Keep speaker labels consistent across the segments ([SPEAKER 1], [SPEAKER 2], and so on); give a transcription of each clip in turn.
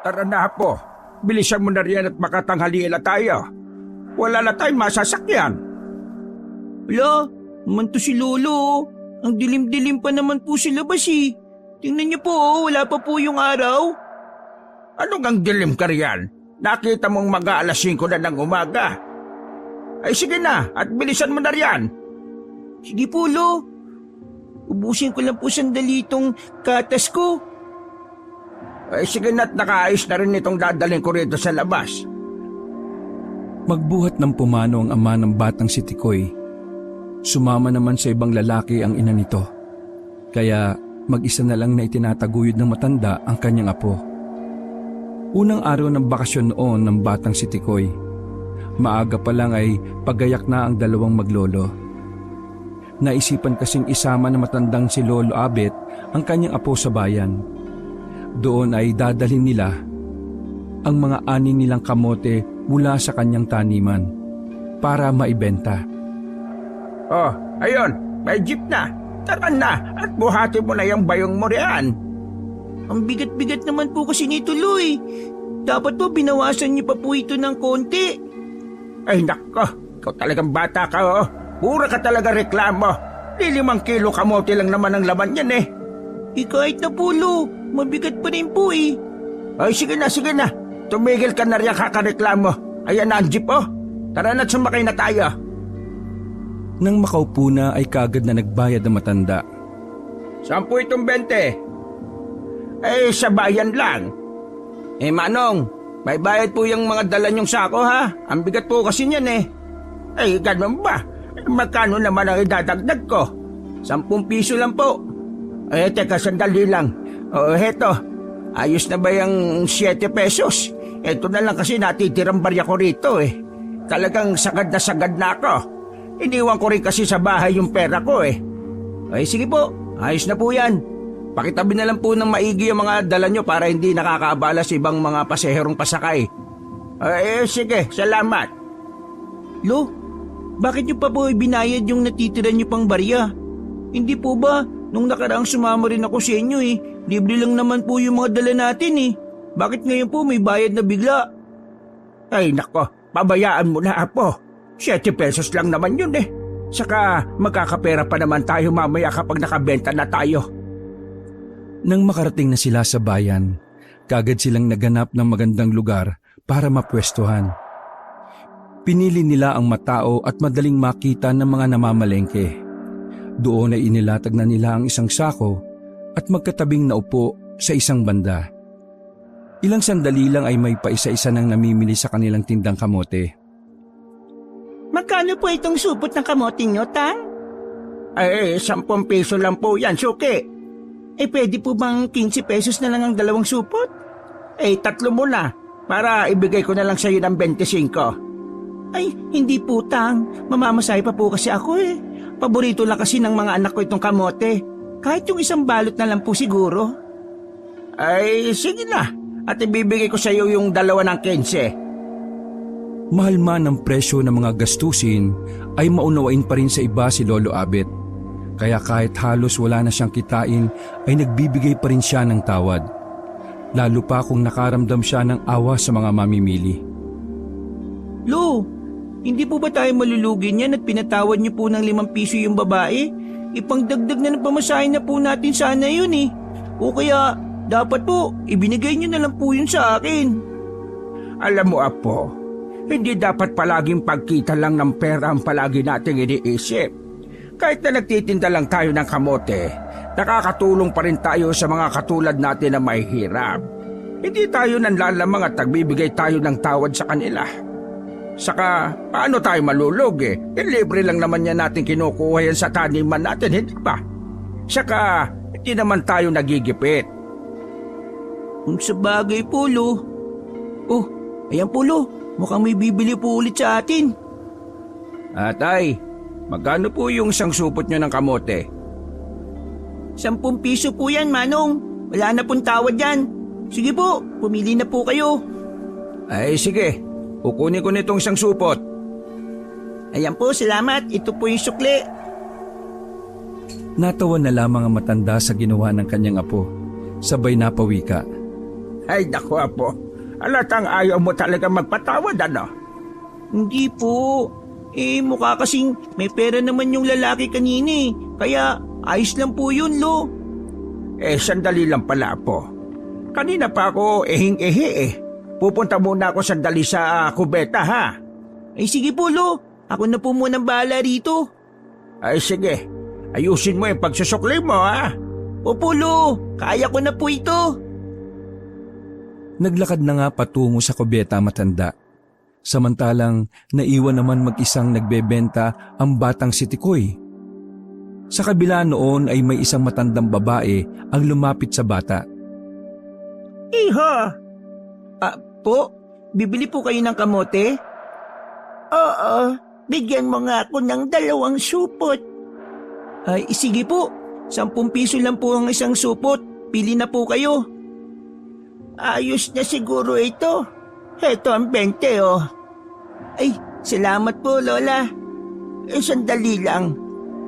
[SPEAKER 1] Tara na po, bilisan mo na riyan at makatanghalian na tayo. Wala na tayong masasakyan.
[SPEAKER 2] Wala, naman to si Lolo. Ang dilim-dilim pa naman po sa labas eh. Tingnan niyo po, wala pa po yung araw.
[SPEAKER 1] Anong ang dilim ka riyan? Nakita mong mag-aalas 5 na ng umaga. Ay sige na, at bilisan mo na riyan.
[SPEAKER 2] Sige po, Lo. Ubusin ko lang po sandali itong katas ko.
[SPEAKER 1] Ay sige na't nakaayos na rin itong dadalhin ko rito sa labas.
[SPEAKER 3] Magbuhat ng pumano ang ama ng batang si Tikoy. Sumama naman sa ibang lalaki ang ina nito. Kaya mag-isa na lang na itinataguyod ng matanda ang kanyang apo. Unang araw ng bakasyon noon ng batang si Tikoy. Maaga pa lang ay pagayak na ang dalawang maglolo. Naisipan kasing isama na matandang si Lolo Abet ang kanyang apo sa bayan. Doon ay dadalhin nila ang mga ani nilang kamote mula sa kanyang taniman para maibenta.
[SPEAKER 1] Oh, ayun, may jeep na. Tara na at buhati mo na yung bayong mo riyan.
[SPEAKER 2] Ang bigat-bigat naman po kasi nito, Lo eh. Dapat po binawasan niyo pa po ito ng konti.
[SPEAKER 1] Ay nako, ikaw talagang bata ka oh. Pura ka talaga reklamo. 5 kilo kamote lang naman ang laman yan eh.
[SPEAKER 2] Kahit na po, Lo. Mabigat pa rin po eh.
[SPEAKER 1] Ay sige na. Tumigil ka na riyan kakareklamo. Ayan na ang jeep oh. Tara na't sumakay na tayo.
[SPEAKER 3] Nang makaupo na ay kagad na nagbayad ang matanda.
[SPEAKER 1] 10 itong 20. Eh, sa bayan lang. Eh, Manong, may bayad po yung mga dala niyong sako, ha? Ang bigat po kasi niyan, eh. Eh, ganun ba? Magkano naman ang idadagdag ko? 10 piso lang po. Eh, teka, sandali lang. O, heto. Ayos na ba yung 7 pesos? Ito na lang kasi natitirang barya ko rito, eh. Talagang sagad na ako. Iniwan ko rin kasi sa bahay yung pera ko, eh. Ay, sige po. Ayos na po yan. Pakitabi na lang po ng maigi yung mga dala nyo para hindi nakakaabala sa ibang mga paseherong pasakay. Sige, salamat.
[SPEAKER 2] Lo, bakit nyo pa po binayad yung natitira nyo pang barya? Hindi po ba, nung nakaraang sumama rin ako sa inyo eh, libre lang naman po yung mga dala natin eh. Bakit ngayon po may bayad na bigla?
[SPEAKER 1] Ay nako, pabayaan mo na apo. 7 pesos lang naman yun eh. Saka magkakapera pa naman tayo mamaya kapag nakabenta na tayo.
[SPEAKER 3] Nang makarating na sila sa bayan, kagad silang naganap ng magandang lugar para mapwestuhan. Pinili nila ang matao at madaling makita ng mga namamalengke. Doon ay inilatag na nila ang isang sako at magkatabing naupo sa isang banda. Ilang sandali lang ay may paisa-isa nang namimili sa kanilang tindang kamote.
[SPEAKER 2] Magkano po itong supot ng kamote nyo, Tang?
[SPEAKER 1] Eh, 10 piso lang po yan, suki.
[SPEAKER 2] Pwede po bang 15 pesos na lang ang 2 supot?
[SPEAKER 1] 3 mo na, para ibigay ko na lang sa iyo ng 25.
[SPEAKER 2] Ay, hindi po, Tang. Mamamasay pa po kasi ako eh. Paborito lang kasi ng mga anak ko itong kamote. Kahit yung isang balot na lang po siguro.
[SPEAKER 1] Ay, sige na. At ibibigay ko sa iyo yung 2 ng 15.
[SPEAKER 3] Mahal man ang presyo ng mga gastusin, ay maunawain pa rin sa iba si Lolo Abet. Kaya kahit halos wala na siyang kitain, ay nagbibigay pa rin siya ng tawad. Lalo pa kung nakaramdam siya ng awa sa mga mamimili.
[SPEAKER 2] Lo, hindi po ba tayo malulugi niyan at pinatawad niyo po ng 5 piso yung babae? Ipangdagdag na ng pamasahe na po natin sana yun eh. O kaya, dapat po, ibinigay niyo na lang po yun sa akin.
[SPEAKER 1] Alam mo apo, hindi dapat palaging pagkita lang ng pera ang palagi nating iniisip. Kahit na nagtitinda lang tayo ng kamote, nakakatulong pa rin tayo sa mga katulad natin na may hirap. Hindi tayo nanlalamang at nagbibigay tayo ng tawad sa kanila. Saka, paano tayo malulugi? Libre lang naman yan natin kinukuha yan sa taniman natin, hindi ba? Saka, hindi naman tayo nagigipit.
[SPEAKER 2] Kung sa bagay po, Lo. Oh, ayan po, Lo. Mukhang may bibili po ulit sa atin.
[SPEAKER 1] Atay, magkano po yung isang supot nyo ng kamote?
[SPEAKER 2] 10 piso po yan, Manong. Wala na pong tawad yan. Sige po, pumili na po kayo.
[SPEAKER 1] Ay sige, kukunin ko nitong isang supot.
[SPEAKER 2] Ayan po, salamat. Ito po yung sukli.
[SPEAKER 3] Natawa na lamang ang matanda sa ginawa ng kanyang apo. Sabay napawika.
[SPEAKER 1] Ay, naku, Apo. Alatang ayaw mo talaga magpatawad, ano?
[SPEAKER 2] Hindi po. Mukha kasing may pera naman yung lalaki kanina eh. Kaya ayos lang po yun, Lo.
[SPEAKER 1] Sandali lang pala, Apo. Kanina pa ako ehing-ehe eh. Pupunta muna ako sandali sa kubeta, ha?
[SPEAKER 2] Ay sige po, Lo. Ako na po munang bahala rito.
[SPEAKER 1] Ay, sige. Ayusin mo yung pagsusukli mo, ha?
[SPEAKER 2] Opo, Lo. Kaya ko na po ito.
[SPEAKER 3] Naglakad na nga patungo sa kubeta matanda. Samantalang naiwan naman mag-isang nagbebenta ang batang si Tikoy. Sa kabila noon ay may isang matandang babae ang lumapit sa bata.
[SPEAKER 2] Iha! Po? Bibili po kayo ng kamote? Oo. Bigyan mo nga ako ng 2 supot. Ay, sige po. 10 piso lang po ang isang supot. Pili na po kayo. Ayos na siguro ito. Heto ang 20, oh. Ay, salamat po, Lola. Sandali lang.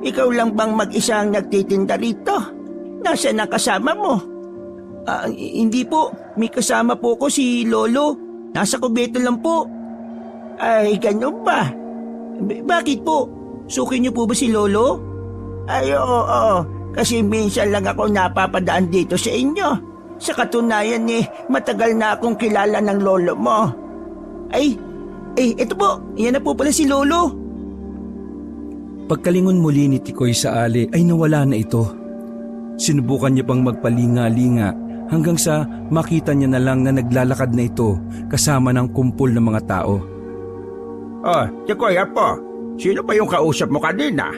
[SPEAKER 2] Ikaw lang bang mag-isa ang nagtitinda rito? Nasaan ang kasama mo? Hindi po. May kasama po ko si Lolo. Nasa kubeto lang po. Ay, ganun ba? Bakit po? Suki niyo po ba si Lolo? Ay, oo. Kasi minsan lang ako napapadaan dito sa inyo. Sa katunayan matagal na akong kilala ng lolo mo. Ay, ito po. Yan na po pala si Lolo.
[SPEAKER 3] Pagkalingon muli ni Tikoy sa ali ay nawala na ito. Sinubukan niya pang magpalinga-linga hanggang sa makita niya na lang na naglalakad na ito kasama ng kumpol ng mga tao.
[SPEAKER 1] Oh, Tikoy, Apo. Sino ba yung kausap mo kanina?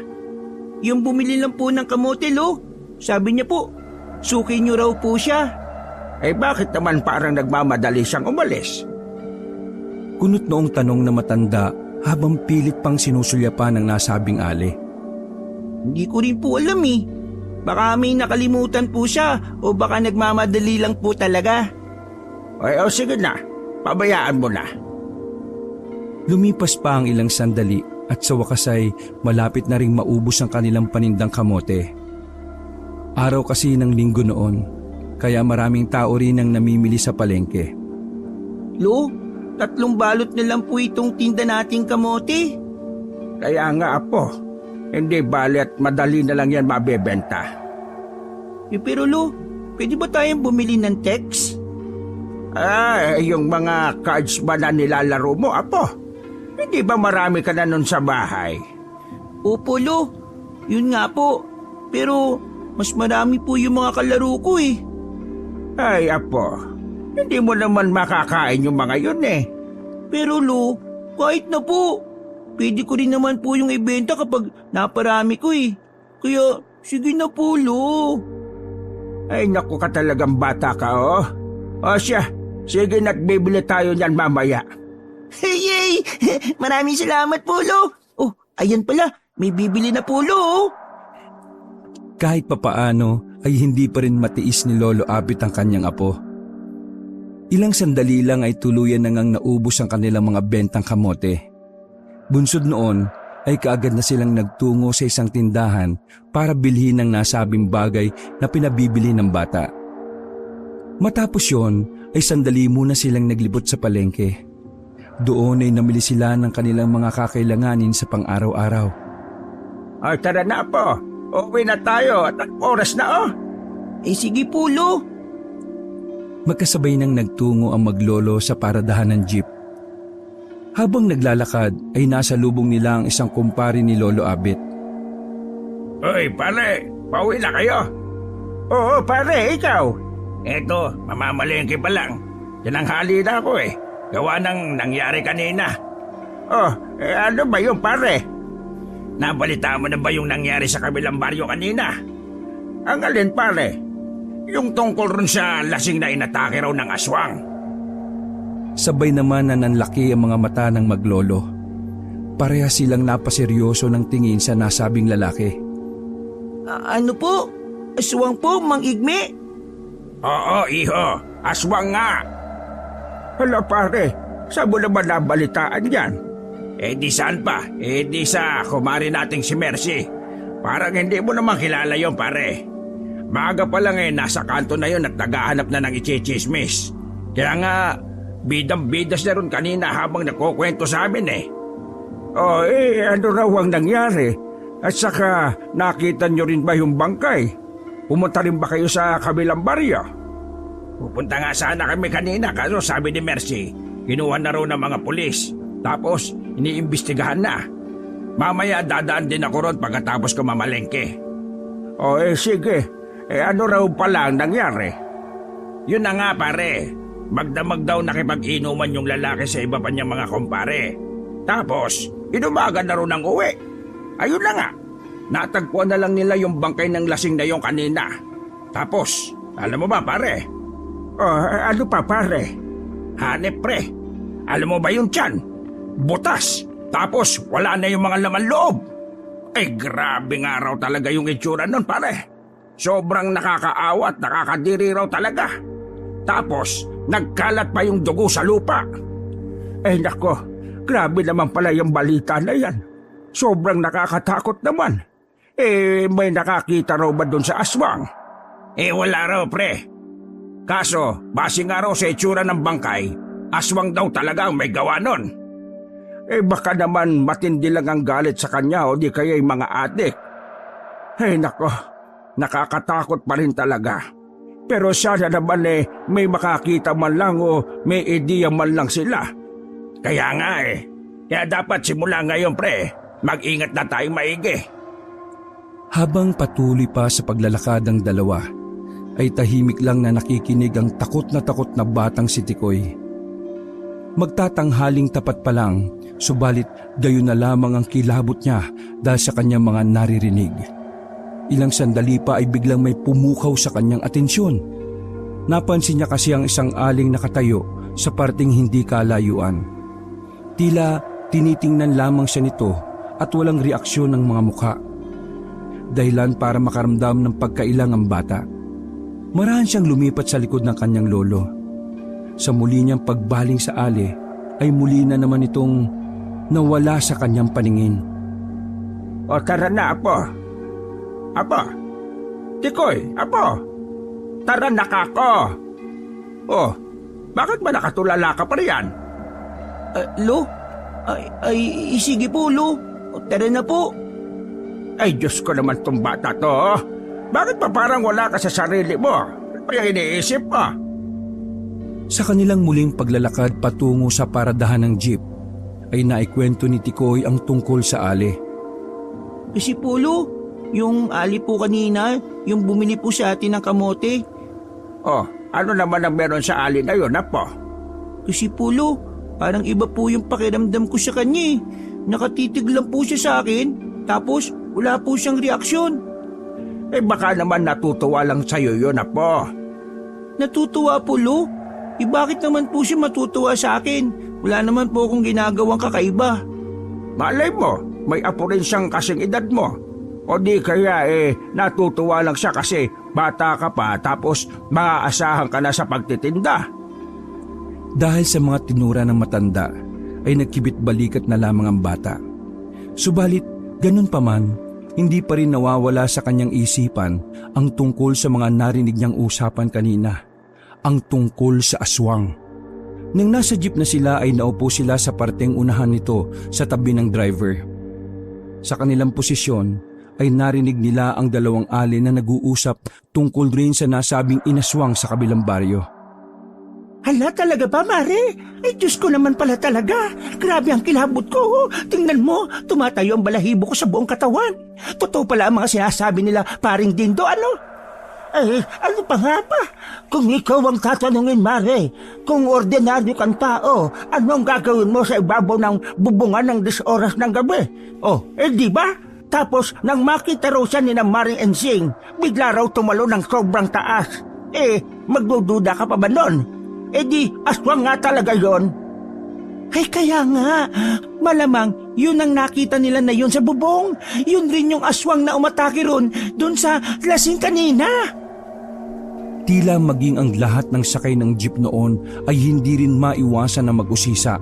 [SPEAKER 2] Yung bumili lang po ng kamote, Lo. Sabi niya po, suki niyo raw po siya.
[SPEAKER 1] Bakit naman parang nagmamadali siyang umalis?
[SPEAKER 3] Kunot noong tanong na matanda habang pilit pang sinusulyapan ng nasabing ali.
[SPEAKER 2] Hindi ko rin po alam eh. Baka may nakalimutan po siya o baka nagmamadali lang po talaga.
[SPEAKER 1] Sige na. Pabayaan mo na.
[SPEAKER 3] Lumipas pa ang ilang sandali at sa wakas ay malapit na ring maubos ang kanilang panindang kamote. Araw kasi ng linggo noon, kaya maraming tao rin ang namimili sa palengke.
[SPEAKER 2] Lo, 3 balot na lang po itong tinda nating kamote.
[SPEAKER 1] Kaya nga, Apo. Hindi balet madali na lang yan mabebenta.
[SPEAKER 2] Pero Lo, pwede ba tayong bumili ng text?
[SPEAKER 1] Yung mga cards ba na nilalaro mo, Apo? Hindi ba marami ka na nun sa bahay?
[SPEAKER 2] Opo, Lo. Yun nga po. Pero mas marami po yung mga kalaro ko eh.
[SPEAKER 1] Ay, Apo. Hindi mo naman makakain yung mga yun eh.
[SPEAKER 2] Pero Lo, kahit na po. Pwede ko rin naman po yung ibenta kapag naparami ko eh. Kaya sige na po, Lo.
[SPEAKER 1] Ay, naku ka talagang bata ka, oh. O siya, sige nagbibili tayo niyan mamaya.
[SPEAKER 2] Yay! Maraming salamat po, Lo. Oh, ayan pala. May bibili na po, Lo.
[SPEAKER 3] Kahit papaano ay hindi pa rin matiis ni Lolo Abit ang kanyang apo. Ilang sandali lang ay tuluyan na ngang naubos ang kanilang mga bentang kamote. Bunsod noon ay kaagad na silang nagtungo sa isang tindahan para bilhin ang nasabing bagay na pinabibili ng bata. Matapos yon ay sandali muna silang naglibot sa palengke. Doon ay namili sila ng kanilang mga kakailanganin sa pang-araw-araw.
[SPEAKER 1] Ay, tara na, Apo. Uwi na tayo at oras na, oh.
[SPEAKER 2] Sige po, Lo.
[SPEAKER 3] Magkasabay nang nagtungo ang maglolo sa paradahan ng jeep. Habang naglalakad ay nasa lubong nila ang isang kumpare ni Lolo Abit.
[SPEAKER 1] Uy, pare, pauwi na kayo? Oo, pare, ikaw. Eto, mamamalengke pa lang. Tinanghali na ako eh. Gawa ng nangyari kanina. Ano ba yun, pare? Nabalita mo na ba yung nangyari sa kabilang baryo kanina? Ang alin, pare? Yung tungkol rin sa lasing na inatake raw ng aswang.
[SPEAKER 3] Sabay naman na nanlaki ang mga mata ng maglolo. Pareha silang napaseryoso ng tingin sa nasabing lalaki.
[SPEAKER 2] Ano po? Aswang po, Mang Igme?
[SPEAKER 1] Oo, iho. Aswang nga. Hala, pare. Saan mo naman nabalitaan yan? Di saan pa? Di sa kumari nating si Mercy. Parang hindi mo naman kilala yon, pare. Maaga pa lang nasa kanto na yon at naghahanap na ng ichichismis. Kaya nga, bidang-bidas na ron kanina habang nagkukwento sa amin eh. Oh, ano raw ang nangyari? At saka, nakita nyo rin ba yung bangkay? Pumunta rin ba kayo sa kabilang baryo? Pupunta nga sana kami kanina, kaso sabi ni Mercy, kinuha na raw ng mga pulis. Tapos, iniimbestigahan na. Mamaya dadaan din ako ron pagkatapos ko mamalengke. O sige, ano raw pala ang nangyari? Yun na nga pare, magdamag daw nakipag-inuman yung lalaki sa iba pa niyang mga kumpare. Tapos, inumaga na rin ng uwi. Ayun na nga, natagpuan na lang nila yung bangkay ng lasing na yung kanina. Tapos, alam mo ba pare? Ano pa pare? Hanep pre, alam mo ba yung tiyan? Butas, tapos wala na yung mga laman loob. Ay grabe nga raw talaga yung itsura nun pare. Sobrang nakakaawa at nakakadiri raw talaga. Tapos, nagkalat pa yung dugo sa lupa. Nako, grabe naman pala yung balita na yan. Sobrang nakakatakot naman. May nakakita raw ba dun sa aswang? Wala raw pre. Kaso, base nga raw sa itsura ng bangkay, aswang daw talaga ang may gawa nun. Baka naman matindi lang ang galit sa kanya o di kaya yung mga adik. Nako, nakakatakot pa rin talaga. Pero sana naman may makakita man lang o may ideya man lang sila. Kaya nga kaya dapat simula ngayon pre, mag-ingat na tayong maigi.
[SPEAKER 3] Habang patuloy pa sa paglalakad ang dalawa, ay tahimik lang na nakikinig ang takot na batang si Tikoy. Magtatanghaling tapat pa lang, subalit gayon na lamang ang kilabot niya dahil sa kanyang mga naririnig. Ilang sandali pa ay biglang may pumukaw sa kanyang atensyon. Napansin niya kasi ang isang aling nakatayo sa parting hindi kalayuan. Tila tinitingnan lamang siya nito at walang reaksyon ng mga mukha. Dahilan para makaramdam ng pagkailang ang bata. Marahan siyang lumipat sa likod ng kanyang lolo. Sa muli niyang pagbaling sa ali, ay muli na naman itong nawala sa kanyang paningin.
[SPEAKER 1] O tara na, Apo. Apo. Tikoy, Apo. Tara na kako. Oh, bakit ba nakatulala ka pa riyan?
[SPEAKER 2] Lo? Sige po, Lo. Tara na po.
[SPEAKER 1] Ay, Diyos ko naman tong bata to. Bakit pa parang wala ka sa sarili mo? Ano ba yung iniisip mo?
[SPEAKER 3] Sa kanilang muling paglalakad patungo sa paradahan ng jeep, ay naikwento ni Tikoy ang tungkol sa ali.
[SPEAKER 2] Kasi po, Lo, yung ali po kanina, yung bumili po sa atin ng kamote.
[SPEAKER 1] Oh, ano naman ang meron sa ali na yun, Apo?
[SPEAKER 2] Kasi po, Lo, parang iba po yung pakiramdam ko sa kanya. Nakatitig lang po siya sa akin, tapos wala po siyang reaksyon.
[SPEAKER 1] Baka naman natutuwa lang sa'yo yun, Apo.
[SPEAKER 2] Natutuwa po, Lo? Bakit naman po siya matutuwa sa akin? Wala naman po akong ginagawang kakaiba.
[SPEAKER 1] Malay mo, may apo rin siyang kasing edad mo. O di kaya natutuwa lang siya kasi bata ka pa tapos maaasahan ka na sa pagtitinda.
[SPEAKER 3] Dahil sa mga tinura ng matanda, ay nagkibit balikat na lamang ang bata. Subalit, ganun pa man, hindi pa rin nawawala sa kanyang isipan ang tungkol sa mga narinig niyang usapan kanina, ang tungkol sa aswang. Nang nasa jeep na sila ay naupo sila sa parteng unahan nito sa tabi ng driver. Sa kanilang posisyon ay narinig nila ang dalawang ali na nag-uusap tungkol rin sa nasabing inaswang sa kabilang baryo.
[SPEAKER 2] Hala, talaga ba, Mare? Ay, Diyos ko naman pala talaga. Grabe ang kilabot ko. Tingnan mo, tumatayo ang balahibo ko sa buong katawan. Totoo pala ang mga sinasabi nila, paring Dindo, ano? Ano pa nga ba? Kung ikaw ang tatanungin, Mare, kung ordinaryo kang tao, ano ang gagawin mo sa ibabaw ng bubungan ng 10 oras ng gabi? Di ba? Tapos, nang makita raw siya ni na Maring Ensing, bigla raw tumalo ng sobrang taas. Magdududa ka pa ba nun? Di, aswang nga talaga yon. Ay, kaya nga. Malamang, yun ang nakita nila na yun sa bubong. Yun rin yung aswang na umatake ron dun sa lasing kanina.
[SPEAKER 3] Tila maging ang lahat ng sakay ng jeep noon ay hindi rin maiwasan na mag-usisa.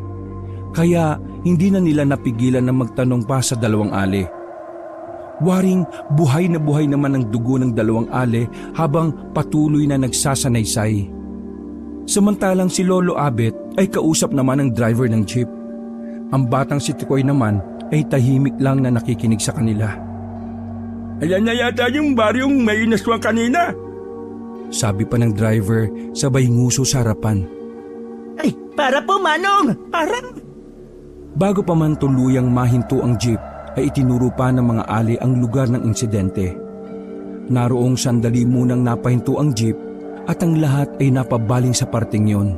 [SPEAKER 3] Kaya hindi na nila napigilan na magtanong pa sa dalawang ali. Waring buhay na naman ang dugo ng dalawang ali habang patuloy na nagsasanaysay. Samantalang si Lolo Abet ay kausap naman ng driver ng jeep. Ang batang si Tikoy naman ay tahimik lang na nakikinig sa kanila.
[SPEAKER 1] Ayan na yata yung baryong may inaswang kanina.
[SPEAKER 3] Sabi pa ng driver sabay nguso sa harapan.
[SPEAKER 2] Ay, para po Manong! Para!
[SPEAKER 3] Bago pa man tuluyang mahinto ang jeep ay itinuro pa ng mga ali ang lugar ng insidente. Naroong sandali munang napahinto ang jeep at ang lahat ay napabaling sa parting yon.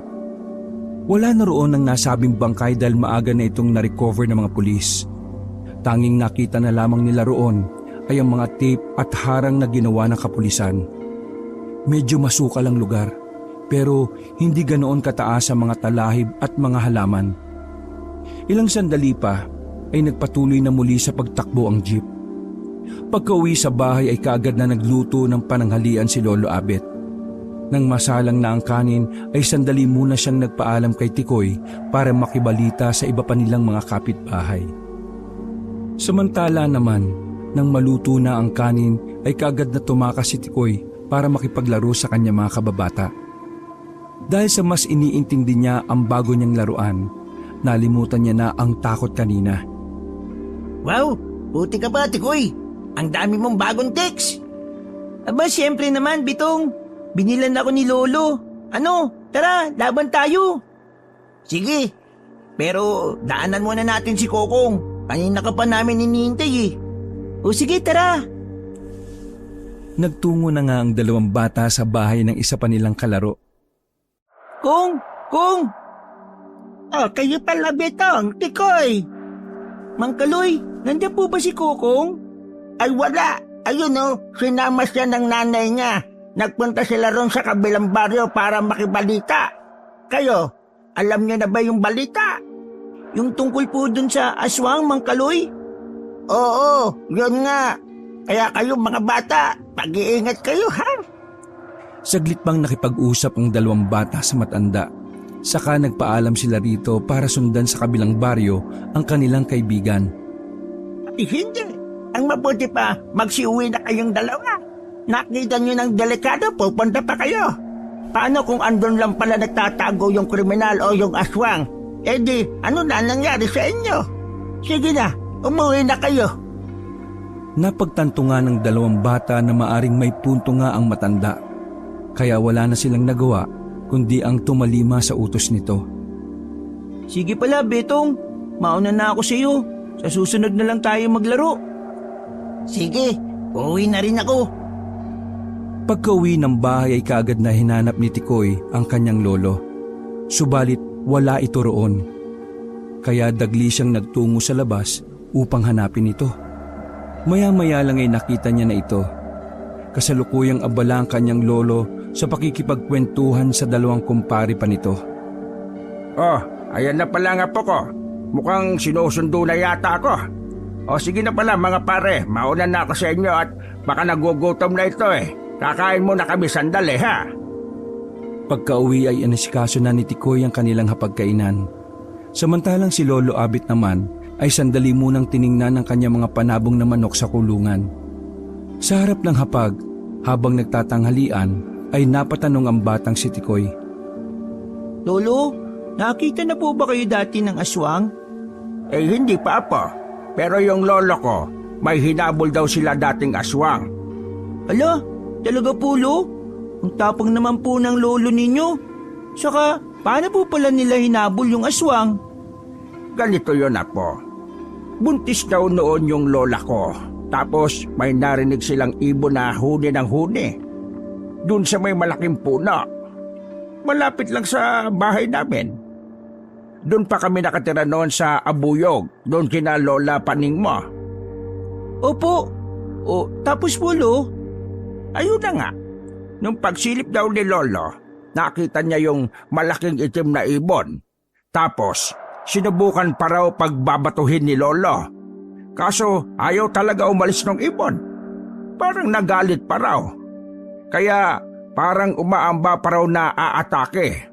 [SPEAKER 3] Wala na roon ang nasabing bangkay dahil maaga na itong na-recover ng mga pulis. Tanging nakita na lamang nila roon ay ang mga tape at harang na ginawa ng kapulisan. Medyo masukal ang lugar pero hindi ganoon kataas ang mga talahib at mga halaman. Ilang sandali pa ay nagpatuloy na muli sa pagtakbo ang jeep. Pagka-uwi sa bahay ay kaagad na nagluto ng pananghalian si Lolo Abet. Nang masalang na ang kanin ay sandali muna siyang nagpaalam kay Tikoy para makibalita sa iba pa nilang mga kapitbahay. Samantala naman, nang maluto na ang kanin ay kaagad na tumakas si Tikoy para makipaglaro sa kanya mga kababata. Dahil sa mas iniintindi niya ang bago niyang laruan, nalimutan niya na ang takot kanina.
[SPEAKER 2] Wow! Buti ka ba, Tikoy? Ang dami mong bagong text! Aba, siyempre naman, Bitong. Binilan ako ni Lolo. Ano? Tara, laban tayo. Sige, pero daanan muna natin si Kokong. Kanina ka pa namin hinihintay eh. O sige, tara.
[SPEAKER 3] Nagtungo na nga ang dalawang bata sa bahay ng isa pa nilang kalaro.
[SPEAKER 2] Kong! Oh, kayo pala, Betong, Tikoy. Mang Kaloy, nandiyan po ba si Kokong? Ay wala. Ayun oh, sinama siya ng nanay niya. Nagpunta sila ron sa kabilang baryo para makibalita. Kayo, alam niyo na ba yung balita? Yung tungkol po dun sa aswang, Mang Kaloy? Oo, yun nga. Kaya kayo mga bata, pag-iingat kayo ha.
[SPEAKER 3] Saglit pang nakipag-usap ang dalawang bata sa matanda. Saka nagpaalam sila rito para sundan sa kabilang baryo ang kanilang kaibigan.
[SPEAKER 2] Hindi. Ang mabuti pa, magsiuwi na kayong dalawa. Nakita nyo ng delikado, pupunta pa kayo. Paano kung andun lang pala nagtatago yung kriminal o yung aswang? Eh di, ano na nangyari sa inyo? Sige na, umuwi na kayo.
[SPEAKER 3] Napagtanto nga ng dalawang bata na maaring may punto nga ang matanda. Kaya wala na silang nagawa kundi ang tumalima sa utos nito.
[SPEAKER 2] Sige pala, Betong. Mauna na ako sa iyo. Sa susunod na lang tayo maglaro. Sige, uuwi na rin ako.
[SPEAKER 3] Pagka-uwi ng bahay ay kaagad na hinanap ni Tikoy ang kanyang lolo. Subalit wala ito roon. Kaya dagli siyang nagtungo sa labas upang hanapin ito. Maya-maya lang ay nakita niya na ito. Kasalukuyang abala ang kanyang lolo sa pakikipagkwentuhan sa dalawang kumpare pa nito.
[SPEAKER 1] Oh, ayan na pala nga po ko. Mukhang sinusundo na yata ako. O sige na pala mga pare, mauna na ako sa inyo at baka nagugutom na ito eh. Kakain muna kami sandali ha.
[SPEAKER 3] Pagka-uwi ay inasikaso na ni Tikoy ang kanilang hapagkainan. Samantalang si Lolo Abet naman ay sandali munang tiningnan ang kanyang mga panabong na manok sa kulungan. Sa harap ng hapag, habang nagtatanghalian, ay napatanong ang batang si Tikoy.
[SPEAKER 2] Lolo, nakita na po ba kayo dati ng aswang?
[SPEAKER 1] Eh hindi pa po. Pero yung lolo ko, may hinabol daw sila dating aswang.
[SPEAKER 2] Ala, talaga po, Lo? Ang tapang naman po ng lolo ninyo. Saka, paano po pala nila hinabol yung aswang?
[SPEAKER 1] Ganito yun po. Buntis daw noon yung lola ko. Tapos may narinig silang ibon na huni ng huni. Doon sa may malaking puno. Malapit lang sa bahay namin. Doon pa kami nakatira noon sa Abuyog. Doon kina Lola Paning mo.
[SPEAKER 2] Opo. O, tapos po, Lo?
[SPEAKER 1] Ayun na nga. Nung pagsilip daw ni Lolo, nakita niya yung malaking itim na ibon. Tapos, sinubukan pa raw pagbabatuhin ni Lolo. Kaso, ayaw talaga umalis ng ibon. Parang nagalit pa raw. Kaya, parang umaamba pa raw na aatake.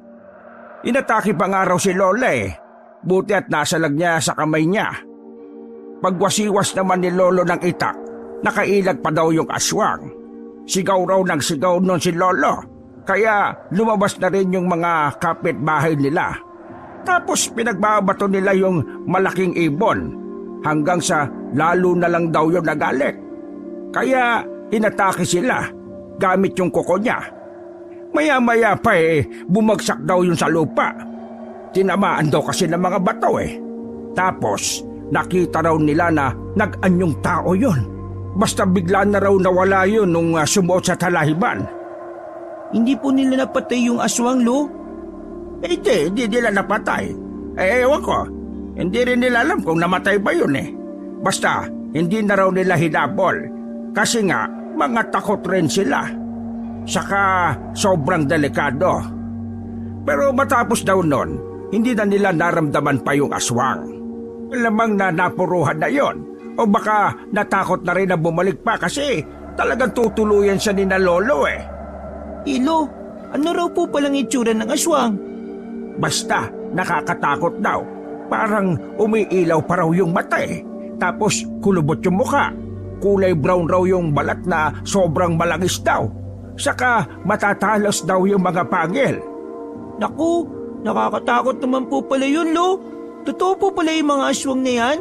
[SPEAKER 1] Inatake pa nga raw si Lola eh. Buti at nasalag niya sa kamay niya. Pagwasiwas naman ni Lolo ng itak, nakailag pa daw yung aswang. Sigaw raw ng sigaw nun si Lolo. Kaya lumabas na rin yung mga kapitbahay nila. Tapos pinagbabato nila yung malaking ibon hanggang sa lalo na lang daw yung nagalit. Kaya inatake sila gamit yung kuko niya. Maya-maya pa bumagsak daw yun sa lupa. Tinamaan daw kasi ng mga bato Tapos nakita raw nila na nag-anyong tao yun. Basta bigla na raw nawala yun nung sumuot sa talahiban.
[SPEAKER 2] Hindi po nila napatay yung aswang, Lo?
[SPEAKER 1] Hindi nila napatay. Ewan ko, hindi rin nila alam kung namatay ba yun Basta, hindi na raw nila hinabol. Kasi nga, mga takot rin sila. Saka, sobrang delikado. Pero matapos daw nun, hindi na nila naramdaman pa yung aswang. Lamang na napuruhan na yon. O baka natakot na rin na bumalik pa kasi talagang tutuluyan siya ni na lolo
[SPEAKER 2] Lo, ano raw po palang itsura ng aswang?
[SPEAKER 1] Basta, nakakatakot daw. Parang umiilaw pa raw yung mata Tapos kulubot yung mukha. Kulay brown raw yung balat na sobrang malangis daw. Saka matatalas daw yung mga pangil.
[SPEAKER 2] Naku, nakakatakot naman po pala yun, Lo. Totoo po pala yung mga aswang na yan?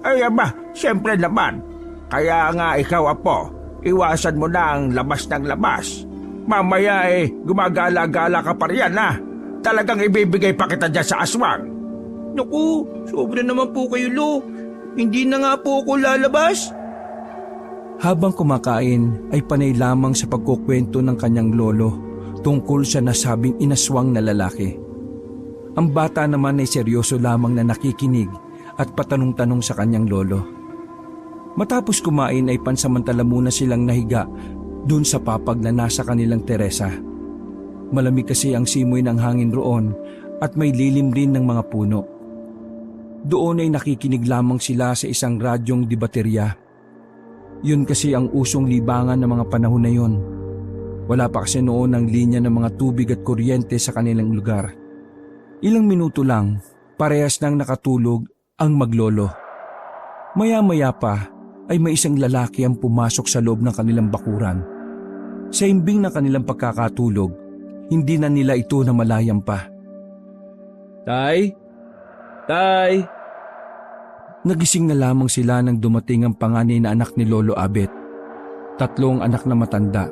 [SPEAKER 1] Ay aba, siyempre naman. Kaya nga ikaw, Apo, iwasan mo na ang labas ng labas. Mamaya gumagala-gala ka pa riyan Talagang ibibigay pa kita dyan sa aswang.
[SPEAKER 2] Naku, sobra naman po kayo, Lo. Hindi na nga po ako lalabas.
[SPEAKER 3] Habang kumakain ay panay lamang sa pagkukwento ng kanyang lolo tungkol sa nasabing inaswang na lalaki. Ang bata naman ay seryoso lamang na nakikinig at patanong-tanong sa kanyang lolo. Matapos kumain ay pansamantala muna silang nahiga dun sa papag na nasa kanilang teresa. Malamig kasi ang simoy ng hangin roon at may lilim rin ng mga puno. Doon ay nakikinig lamang sila sa isang radyong di baterya. Yun kasi ang usong libangan ng mga panahon na yun. Wala pa kasi noon ang linya ng mga tubig at kuryente sa kanilang lugar. Ilang minuto lang, parehas nang nakatulog ang maglolo. Maya-maya pa ay may isang lalaki ang pumasok sa loob ng kanilang bakuran. Sa imbing na kanilang pagkakatulog, hindi na nila ito namalayan pa. Tay? Tay? Nagising na lamang sila nang dumating ang panganay na anak ni Lolo Abet. 3 anak na matanda.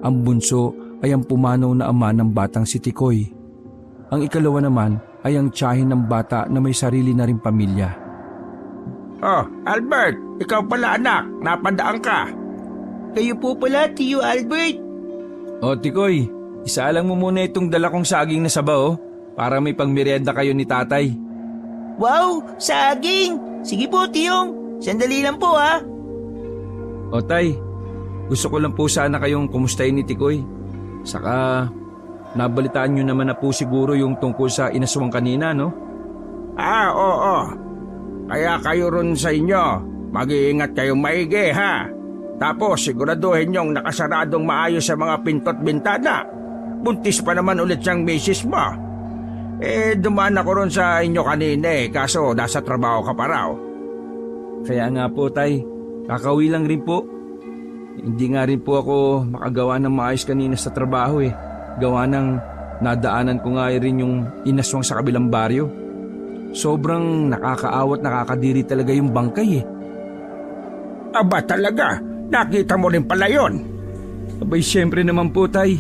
[SPEAKER 3] Ang bunso ay ang pumanaw na ama ng batang si Tikoy. Ang ikalawa naman ay ang tiyahin ng bata na may sarili na ring pamilya.
[SPEAKER 1] Oh, Albert, ikaw pala anak, napadaan ka.
[SPEAKER 2] Kayo po pala, Tio Albert.
[SPEAKER 3] O Tikoy, isaalang mo muna itong dala kong saging na sabaw para may pangmerienda kayo ni tatay.
[SPEAKER 2] Wow, saging! Sige po, Tiyong. Sandali lang po,
[SPEAKER 3] O tay, gusto ko lang po sana kayong kumustahin ni Tikoy. Saka, nabalitaan nyo naman na po siguro yung tungkol sa inaswang kanina, no?
[SPEAKER 1] Oo. Kaya kayo ron sa inyo, mag-iingat kayong maigi Tapos siguraduhin nyong nakasaradong maayos sa mga pinto't bintana. Buntis pa naman ulit siyang misis mo. Dumaan ako ron sa inyo kanina kaso nasa trabaho ka pa raw.
[SPEAKER 3] Kaya nga po tay, kakauwi lang rin po. Hindi nga rin po ako makagawa ng maayos kanina sa trabaho Gawa ng nadaanan ko nga rin yung inaswang sa kabilang baryo. Sobrang nakakaawat, nakakadiri talaga yung bangkay
[SPEAKER 1] Aba talaga, nakita mo rin pala yun.
[SPEAKER 3] Abay syempre naman po tay.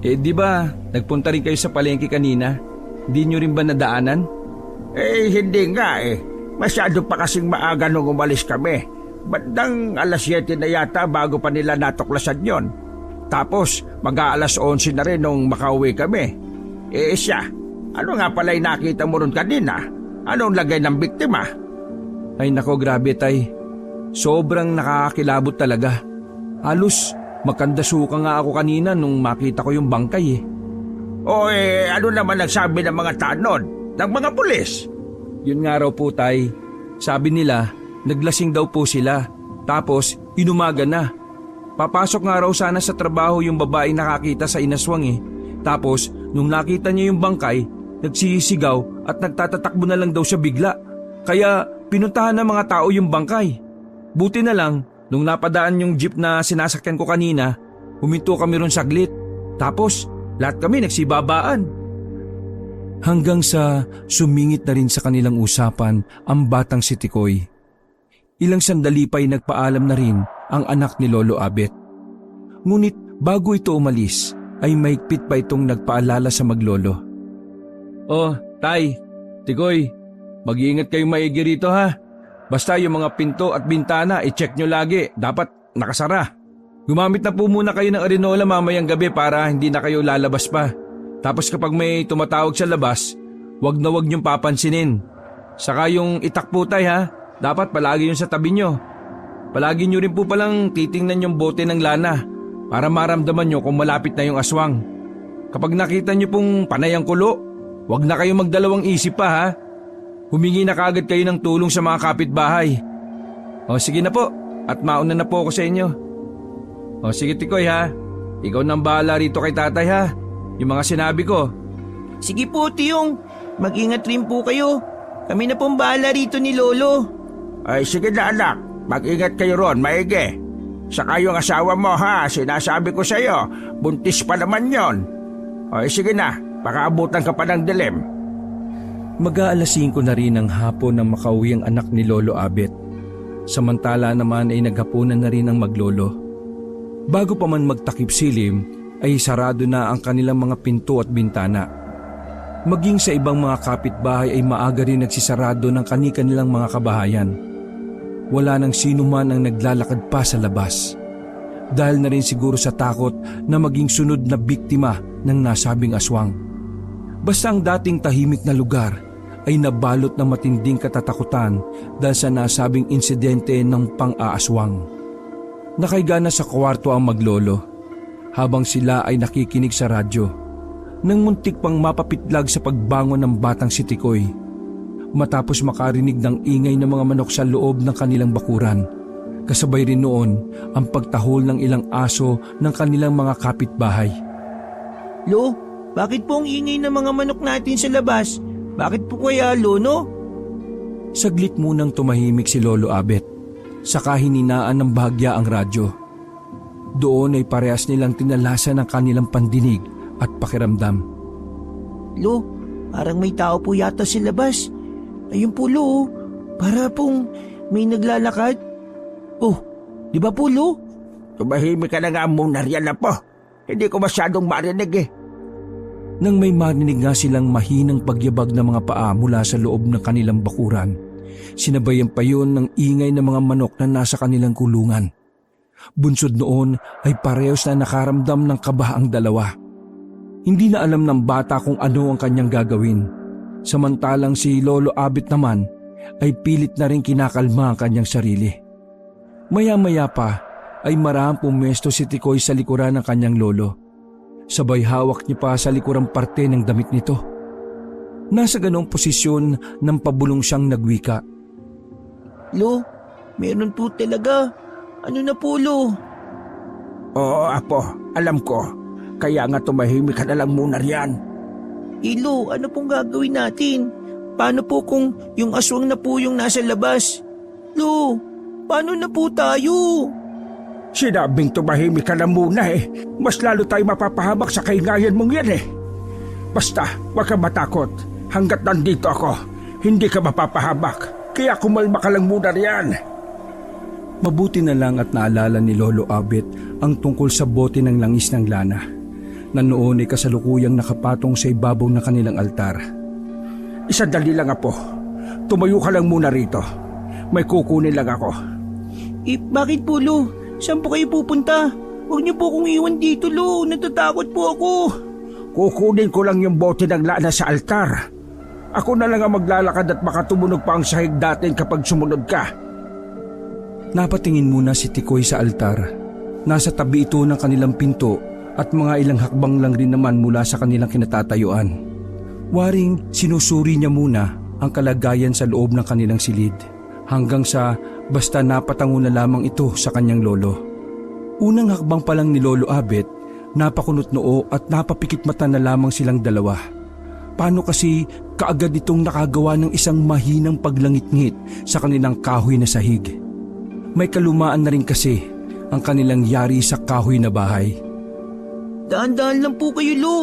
[SPEAKER 3] Di ba nagpunta rin kayo sa palengke kanina? Hindi nyo rin ba nadaanan?
[SPEAKER 1] Hindi nga Masyado pa kasing maaga nung umalis kami. Bandang alas 7 na yata bago pa nila natuklasan yon. Tapos mag-aalas 11 na rin nung makauwi kami. Siya, ano nga pala'y nakita mo ron kanina? Anong lagay ng biktima?
[SPEAKER 3] Ay nako, grabe tay. Sobrang nakakakilabot talaga. Halos magkandasuka nga ako kanina nung makita ko yung bangkay
[SPEAKER 1] Ano naman nagsabi ng mga tanod, ng mga pulis?
[SPEAKER 3] Yun nga raw po tay. Sabi nila, naglasing daw po sila. Tapos, inumaga na. Papasok nga raw sana sa trabaho yung babae nakakita sa inaswang Tapos, nung nakita niya yung bangkay, nagsisigaw at nagtatatakbo na lang daw siya bigla. Kaya, pinuntahan ng mga tao yung bangkay. Buti na lang, nung napadaan yung jeep na sinasakyan ko kanina, huminto kami ron saglit. Tapos,
[SPEAKER 1] Lahat kami nagsibabaan.
[SPEAKER 3] Hanggang sa sumingit na rin sa kanilang usapan ang batang si Tikoy. Ilang sandali pa'y nagpaalam na rin ang anak ni Lolo Abet. Ngunit bago ito umalis ay mahigpit pa itong nagpaalala sa maglolo. Oh, Tay, Tikoy, mag-iingat kayong maigi rito ha. Basta yung mga pinto at bintana i-check nyo lagi, dapat nakasara. Gumamit na po muna kayo ng arenola mamayang gabi para hindi na kayo lalabas pa. Tapos kapag may tumatawag sa labas, wag na wag niyong papansinin. Saka yung itak po tay ha, dapat palagi yung sa tabi nyo. Palagi nyo rin po palang titingnan yung bote ng lana para maramdaman nyo kung malapit na yung aswang. Kapag nakita nyo pong panay ang kulo, wag na kayo magdalawang isip pa ha. Humingi na kaagad kayo ng tulong sa mga kapitbahay. O sige na po, at mauna na po ako sa inyo. O sige Tikoy ha, ikaw nang bahala rito kay tatay ha. Yung mga sinabi ko.
[SPEAKER 2] Sige po, Tiyong. Mag-ingat rin po kayo. Kami na pong bahala rito ni Lolo.
[SPEAKER 1] Ay sige na anak, mag-ingat kayo ron, maigi. Saka yung asawa mo ha, sinasabi ko sa'yo, buntis pa naman yon. Ay sige na, pakaabutan ka pa ng dilim.
[SPEAKER 3] Mag-aalas 5 na rin ang hapon ng makauwi ang anak ni Lolo Abet. Samantala naman ay naghapunan na rin ang maglolo. Bago pa man magtakip silim, ay sarado na ang kanilang mga pinto at bintana. Maging sa ibang mga kapitbahay ay maaga rin nagsisarado ng kani-kanilang mga kabahayan. Wala nang sino man ang naglalakad pa sa labas. Dahil na rin siguro sa takot na maging sunod na biktima ng nasabing aswang. Basta ang dating tahimik na lugar ay nabalot ng matinding katatakutan dahil sa nasabing insidente ng pang-aaswang. Nakaiga na sa kwarto ang maglolo habang sila ay nakikinig sa radyo nang muntik pang mapapitlag sa pagbangon ng batang si Tikoy matapos makarinig ng ingay ng mga manok sa loob ng kanilang bakuran. Kasabay rin noon ang pagtahol ng ilang aso ng kanilang mga kapitbahay.
[SPEAKER 2] Lo, bakit po ang ingay ng mga manok natin sa labas? Bakit po kaya, Lono?
[SPEAKER 3] Saglit munang tumahimik si Lolo Abet, saka hininaan ng bahagya ang radyo. Doon ay parehas nilang tinalasan ang kanilang pandinig at pakiramdam.
[SPEAKER 2] Lo, parang may tao po yata sa labas. Ayun po, Lo, para pong may naglalakad. Oh, di ba po, Lo?
[SPEAKER 1] Tumahimik ka na nga muna riyan na po. Hindi ko masyadong marinig eh.
[SPEAKER 3] Nang may marinig nga silang mahinang pagyabag ng mga paa mula sa loob ng kanilang bakuran, sinabayan pa yun ng ingay ng mga manok na nasa kanilang kulungan. Bunsod noon ay parehas na nakaramdam ng kaba ang dalawa. Hindi na alam ng bata kung ano ang kanyang gagawin. Samantalang si Lolo Abet naman ay pilit na rin kinakalma ang kanyang sarili. Maya-maya pa ay maraming pumesto si Tikoy sa likuran ng kanyang lolo. Sabay hawak niya pa sa likurang parte ng damit nito. Nasa ganong posisyon ng pabulong siyang nagwika.
[SPEAKER 2] Lo, meron po talaga. Ano na po, Lo?
[SPEAKER 1] Oo apo, alam ko. Kaya nga tumahimik ka na lang muna riyan.
[SPEAKER 2] Lo, ano pong gagawin natin? Paano po kung yung aswang na po yung nasa labas? Lo, paano na po tayo?
[SPEAKER 1] Sinabing tumahimik ka na muna eh. Mas lalo tayo mapapahamak sa kaingayan mong yan eh. Basta, huwag ka matakot. Hanggat nandito ako, hindi ka mapapahamak. Kaya kumalma ka lang muna riyan.
[SPEAKER 3] Mabuti na lang at naalala ni Lolo Abet ang tungkol sa bote ng langis ng lana na noon ay kasalukuyang nakapatong sa ibabaw ng kanilang altar.
[SPEAKER 1] Isandali lang apo. Tumayo ka lang muna rito. May kukunin lang ako.
[SPEAKER 2] Bakit po, Lo? Saan po kayo pupunta? Huwag niyo po akong iwan dito, Lo. Natatakot po ako.
[SPEAKER 1] Kukunin ko lang yung bote ng lana sa altar. Ako na lang ang maglalakad at makatumunog pa ang sahig natin kapag sumunod ka.
[SPEAKER 3] Napatingin muna si Tikoy sa altar. Nasa tabi ito ng kanilang pinto at mga ilang hakbang lang rin naman mula sa kanilang kinatatayuan. Waring sinusuri niya muna ang kalagayan sa loob ng kanilang silid hanggang sa basta napatango na lamang ito sa kanyang lolo. Unang hakbang pa lang ni Lolo Abet, napakunot noo at napapikit mata na lamang silang dalawa. Paano kasi kaagad itong nakagawa ng isang mahinang paglangit-ngit sa kanilang kahoy na sahig? May kalumaan na rin kasi ang kanilang yari sa kahoy na bahay.
[SPEAKER 2] Daan-daan lang po kayo, Lo.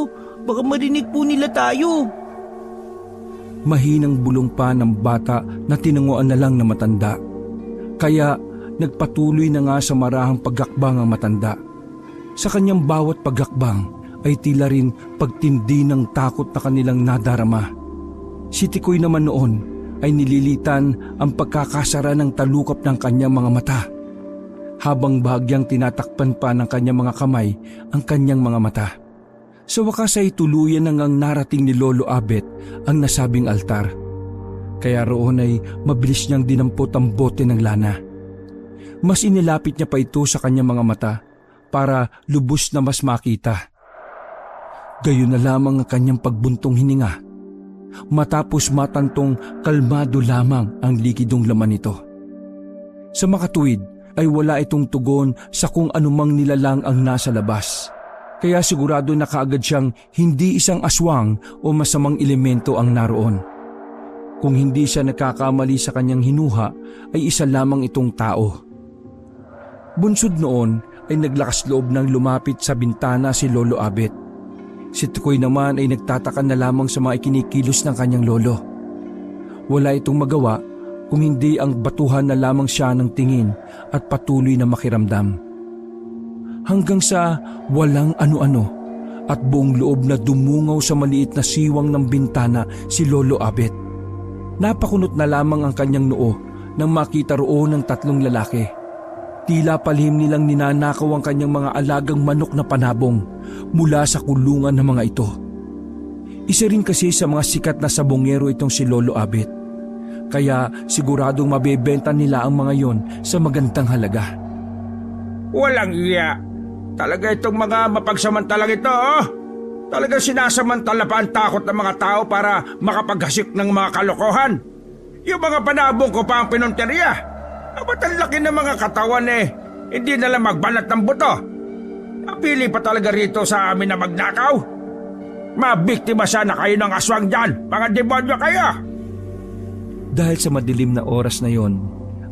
[SPEAKER 2] Baka marinig po nila tayo.
[SPEAKER 3] Mahinang bulong pa ng bata na tinanguan na lang na matanda. Kaya nagpatuloy na nga sa marahang paghakbang ang matanda. Sa kanyang bawat paghakbang ay tila rin pagtindi ng takot na kanilang nadarama. Si Tikoy naman noon ay nililitan ang pagkakasara ng talukap ng kanyang mga mata, habang bahagyang tinatakpan pa ng kanyang mga kamay ang kanyang mga mata. Sa wakas ay tuluyan nang narating ni Lolo Abet ang nasabing altar. Kaya roon ay mabilis niyang dinampot ang bote ng lana. Mas inilapit niya pa ito sa kanyang mga mata para lubos na mas makita. Gayon na lamang ang kanyang pagbuntong hininga, matapos matantong kalmado lamang ang likidong laman nito. Sa makatuwid ay wala itong tugon sa kung anumang nilalang ang nasa labas. Kaya sigurado na kaagad siyang hindi isang aswang o masamang elemento ang naroon. Kung hindi siya nagkakamali sa kanyang hinuha ay isa lamang itong tao. Bunsod noon ay naglakas loob ng lumapit sa bintana si Lolo Abet. Si Tikoy naman ay nagtataka na lamang sa mga ikinikilos ng kanyang lolo. Wala itong magawa kung hindi ang batuhan na lamang siya ng tingin at patuloy na makiramdam. Hanggang sa walang ano-ano at buong loob na dumungaw sa maliit na siwang ng bintana si Lolo Abet. Napakunot na lamang ang kanyang noo nang makita roon ng tatlong lalaki. Tila palihim nilang ninanakaw ang kanyang mga alagang manok na panabong mula sa kulungan ng mga ito. Isa rin kasi sa mga sikat na sabongero itong si Lolo Abet. Kaya siguradong mabebenta nila ang mga yon sa magandang halaga.
[SPEAKER 1] Walang iya. Talaga itong mga mapagsamantalang ito, oh. Talagang sinasamantala pa ang takot ng mga tao para makapaghasik ng mga kalokohan. Yung mga panabong ko pa ang pinunteriya. Ba't ang laki ng mga katawan hindi na lang magbanat ng buto. Napili pa talaga rito sa amin na magnakaw. Mabiktima sana kayo ng aswang dyan, mga demonyo kayo.
[SPEAKER 3] Dahil sa madilim na oras na yon,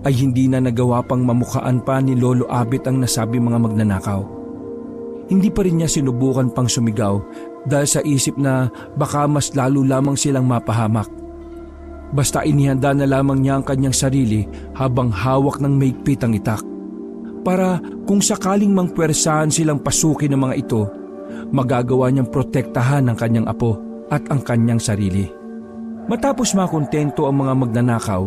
[SPEAKER 3] ay hindi na nagawa pang mamukaan pa ni Lolo Abet ang nasabi mga magnanakaw. Hindi pa rin niya sinubukan pang sumigaw dahil sa isip na baka mas lalo lamang silang mapahamak. Basta inihanda na lamang niya ang kanyang sarili habang hawak ng maigpit ang itak. Para kung sakaling mangpwersahan silang pasukin ng mga ito, magagawa niyang protektahan ang kanyang apo at ang kanyang sarili. Matapos makontento ang mga magnanakaw,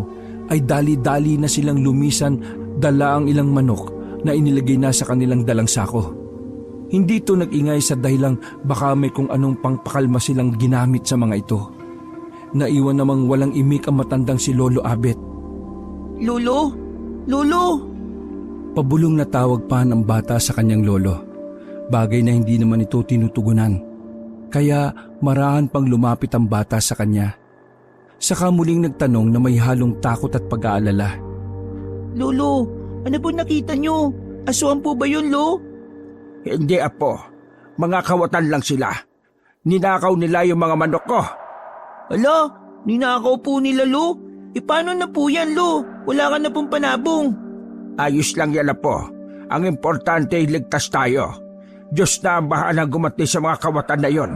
[SPEAKER 3] ay dali-dali na silang lumisan dala ang ilang manok na inilagay na sa kanilang dalang sako. Hindi ito nag-ingay sa dahilang baka may kung anong pangpakalma silang ginamit sa mga ito. Naiwan namang walang imik ang matandang si Lolo Abet.
[SPEAKER 2] Lolo? Lolo?
[SPEAKER 3] Pabulong na tawag pa ng bata sa kanyang lolo. Bagay na hindi naman ito tinutugunan. Kaya marahan pang lumapit ang bata sa kanya. Saka muling nagtanong na may halong takot at pag-aalala.
[SPEAKER 2] Lolo, ano po nakita nyo? Aswang po ba yun, Lo?
[SPEAKER 1] Hindi, apo. Mga kawatan lang sila. Ninakaw nila yung mga manok ko.
[SPEAKER 2] Ala, ninakaw po nila, Lo. Paano na po yan, Lo? Wala ka na pong panabong.
[SPEAKER 1] Ayos lang yan, apo. Ang importante ay ligtas tayo. Diyos na ang bahalang gumatli sa mga kawatan na yon.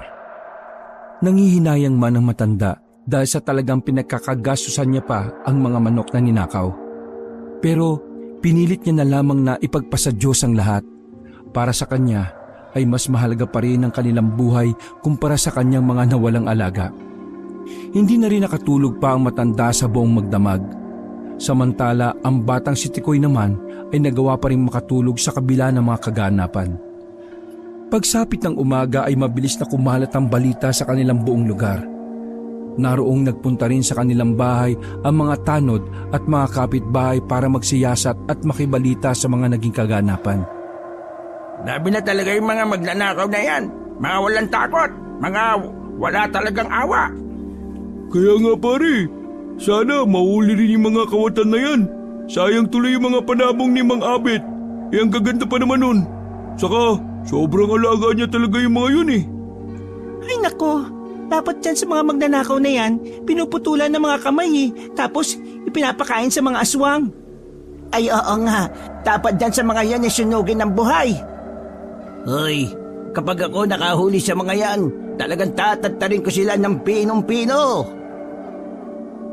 [SPEAKER 3] Nangihinayang man ang matanda dahil sa talagang pinagkakagastusan niya pa ang mga manok na ninakaw. Pero pinilit niya na lamang na ipagpasa Diyos ang lahat. Para sa kanya ay mas mahalaga pa rin ang kanilang buhay kumpara sa kanyang mga nawalang alaga. Hindi na rin nakatulog pa ang matanda sa buong magdamag. Samantala ang batang si Tikoy naman ay nagawa pa rin makatulog sa kabila ng mga kaganapan. Pagsapit ng umaga ay mabilis na kumalat ang balita sa kanilang buong lugar. Naroong nagpunta rin sa kanilang bahay ang mga tanod at mga kapitbahay para magsiyasat at makibalita sa mga naging kaganapan.
[SPEAKER 1] Labi na talaga yung mga magnanakaw na yan. Mga walang takot. Mga wala talagang awa.
[SPEAKER 4] Kaya nga pare, sana mahuli rin yung mga kawatan na yan. Sayang tuloy yung mga panabong ni Mang Abet. Ang gaganda pa naman nun. Saka, sobrang alaga niya talaga yung mga yun eh.
[SPEAKER 2] Ay nako, dapat dyan sa mga magnanakaw na yan, pinuputulan ng mga kamay tapos ipinapakain sa mga aswang. Ay oo nga, dapat dyan sa mga yan sunugin ng buhay. Hoy, kapag ako nakahuli sa mga yan, talagang tatantarin ko sila ng pinong-pino.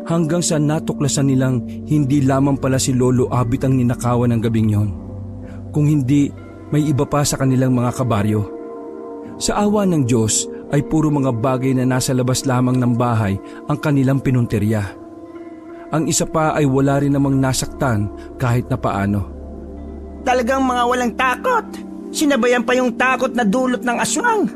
[SPEAKER 3] Hanggang sa natuklasan nilang hindi lamang pala si Lolo Abit ang ninakawan ng gabing yon. Kung hindi, may iba pa sa kanilang mga kabaryo. Sa awa ng Diyos ay puro mga bagay na nasa labas lamang ng bahay ang kanilang pinunteriya. Ang isa pa ay wala rin namang nasaktan kahit na paano.
[SPEAKER 2] Talagang mga walang takot. Sinabayan pa yung takot na dulot ng aswang.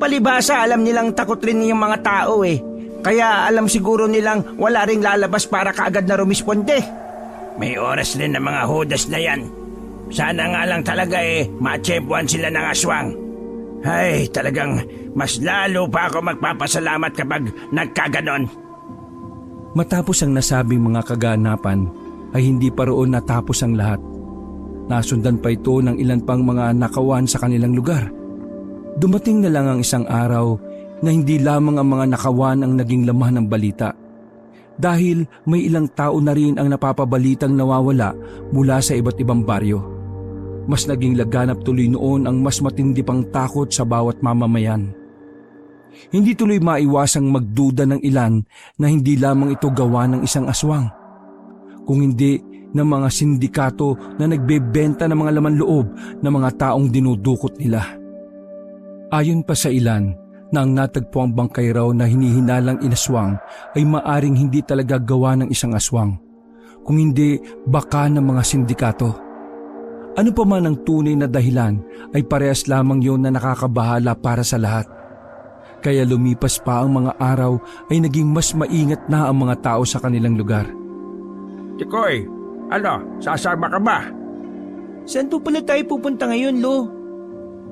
[SPEAKER 2] Palibhasa alam nilang takot rin yung mga tao eh. Kaya alam siguro nilang wala ring lalabas para kaagad na rumisponde. May oras din ng mga hudas na yan. Sana nga lang talaga matsyempuan sila ng aswang. Ay, talagang mas lalo pa ako magpapasalamat kapag nagkaganon.
[SPEAKER 3] Matapos ang nasabing mga kaganapan ay hindi pa roon natapos ang lahat. Nasundan pa ito ng ilan pang mga nakawan sa kanilang lugar. Dumating na lang ang isang araw na hindi lamang ang mga nakawan ang naging laman ng balita. Dahil may ilang tao na rin ang napapabalitang nawawala mula sa iba't ibang baryo. Mas naging laganap tuloy noon ang mas matindi pang takot sa bawat mamamayan. Hindi tuloy maiwasang magduda ng ilan na hindi lamang ito gawa ng isang aswang, kung hindi ng mga sindikato na nagbebenta ng mga laman loob ng mga taong dinudukot nila. Ayon pa sa ilan, na ang natagpuang bangkay raw na hinihinalang inaswang ay maaring hindi talaga gawa ng isang aswang, kung hindi baka ng mga sindikato. Ano pa man ang tunay na dahilan ay parehas lamang yon na nakakabahala para sa lahat. Kaya lumipas pa ang mga araw ay naging mas maingat na ang mga tao sa kanilang lugar.
[SPEAKER 1] Tikoy, sasama ka ba?
[SPEAKER 2] Saan po pala tayo pupunta ngayon, Lo?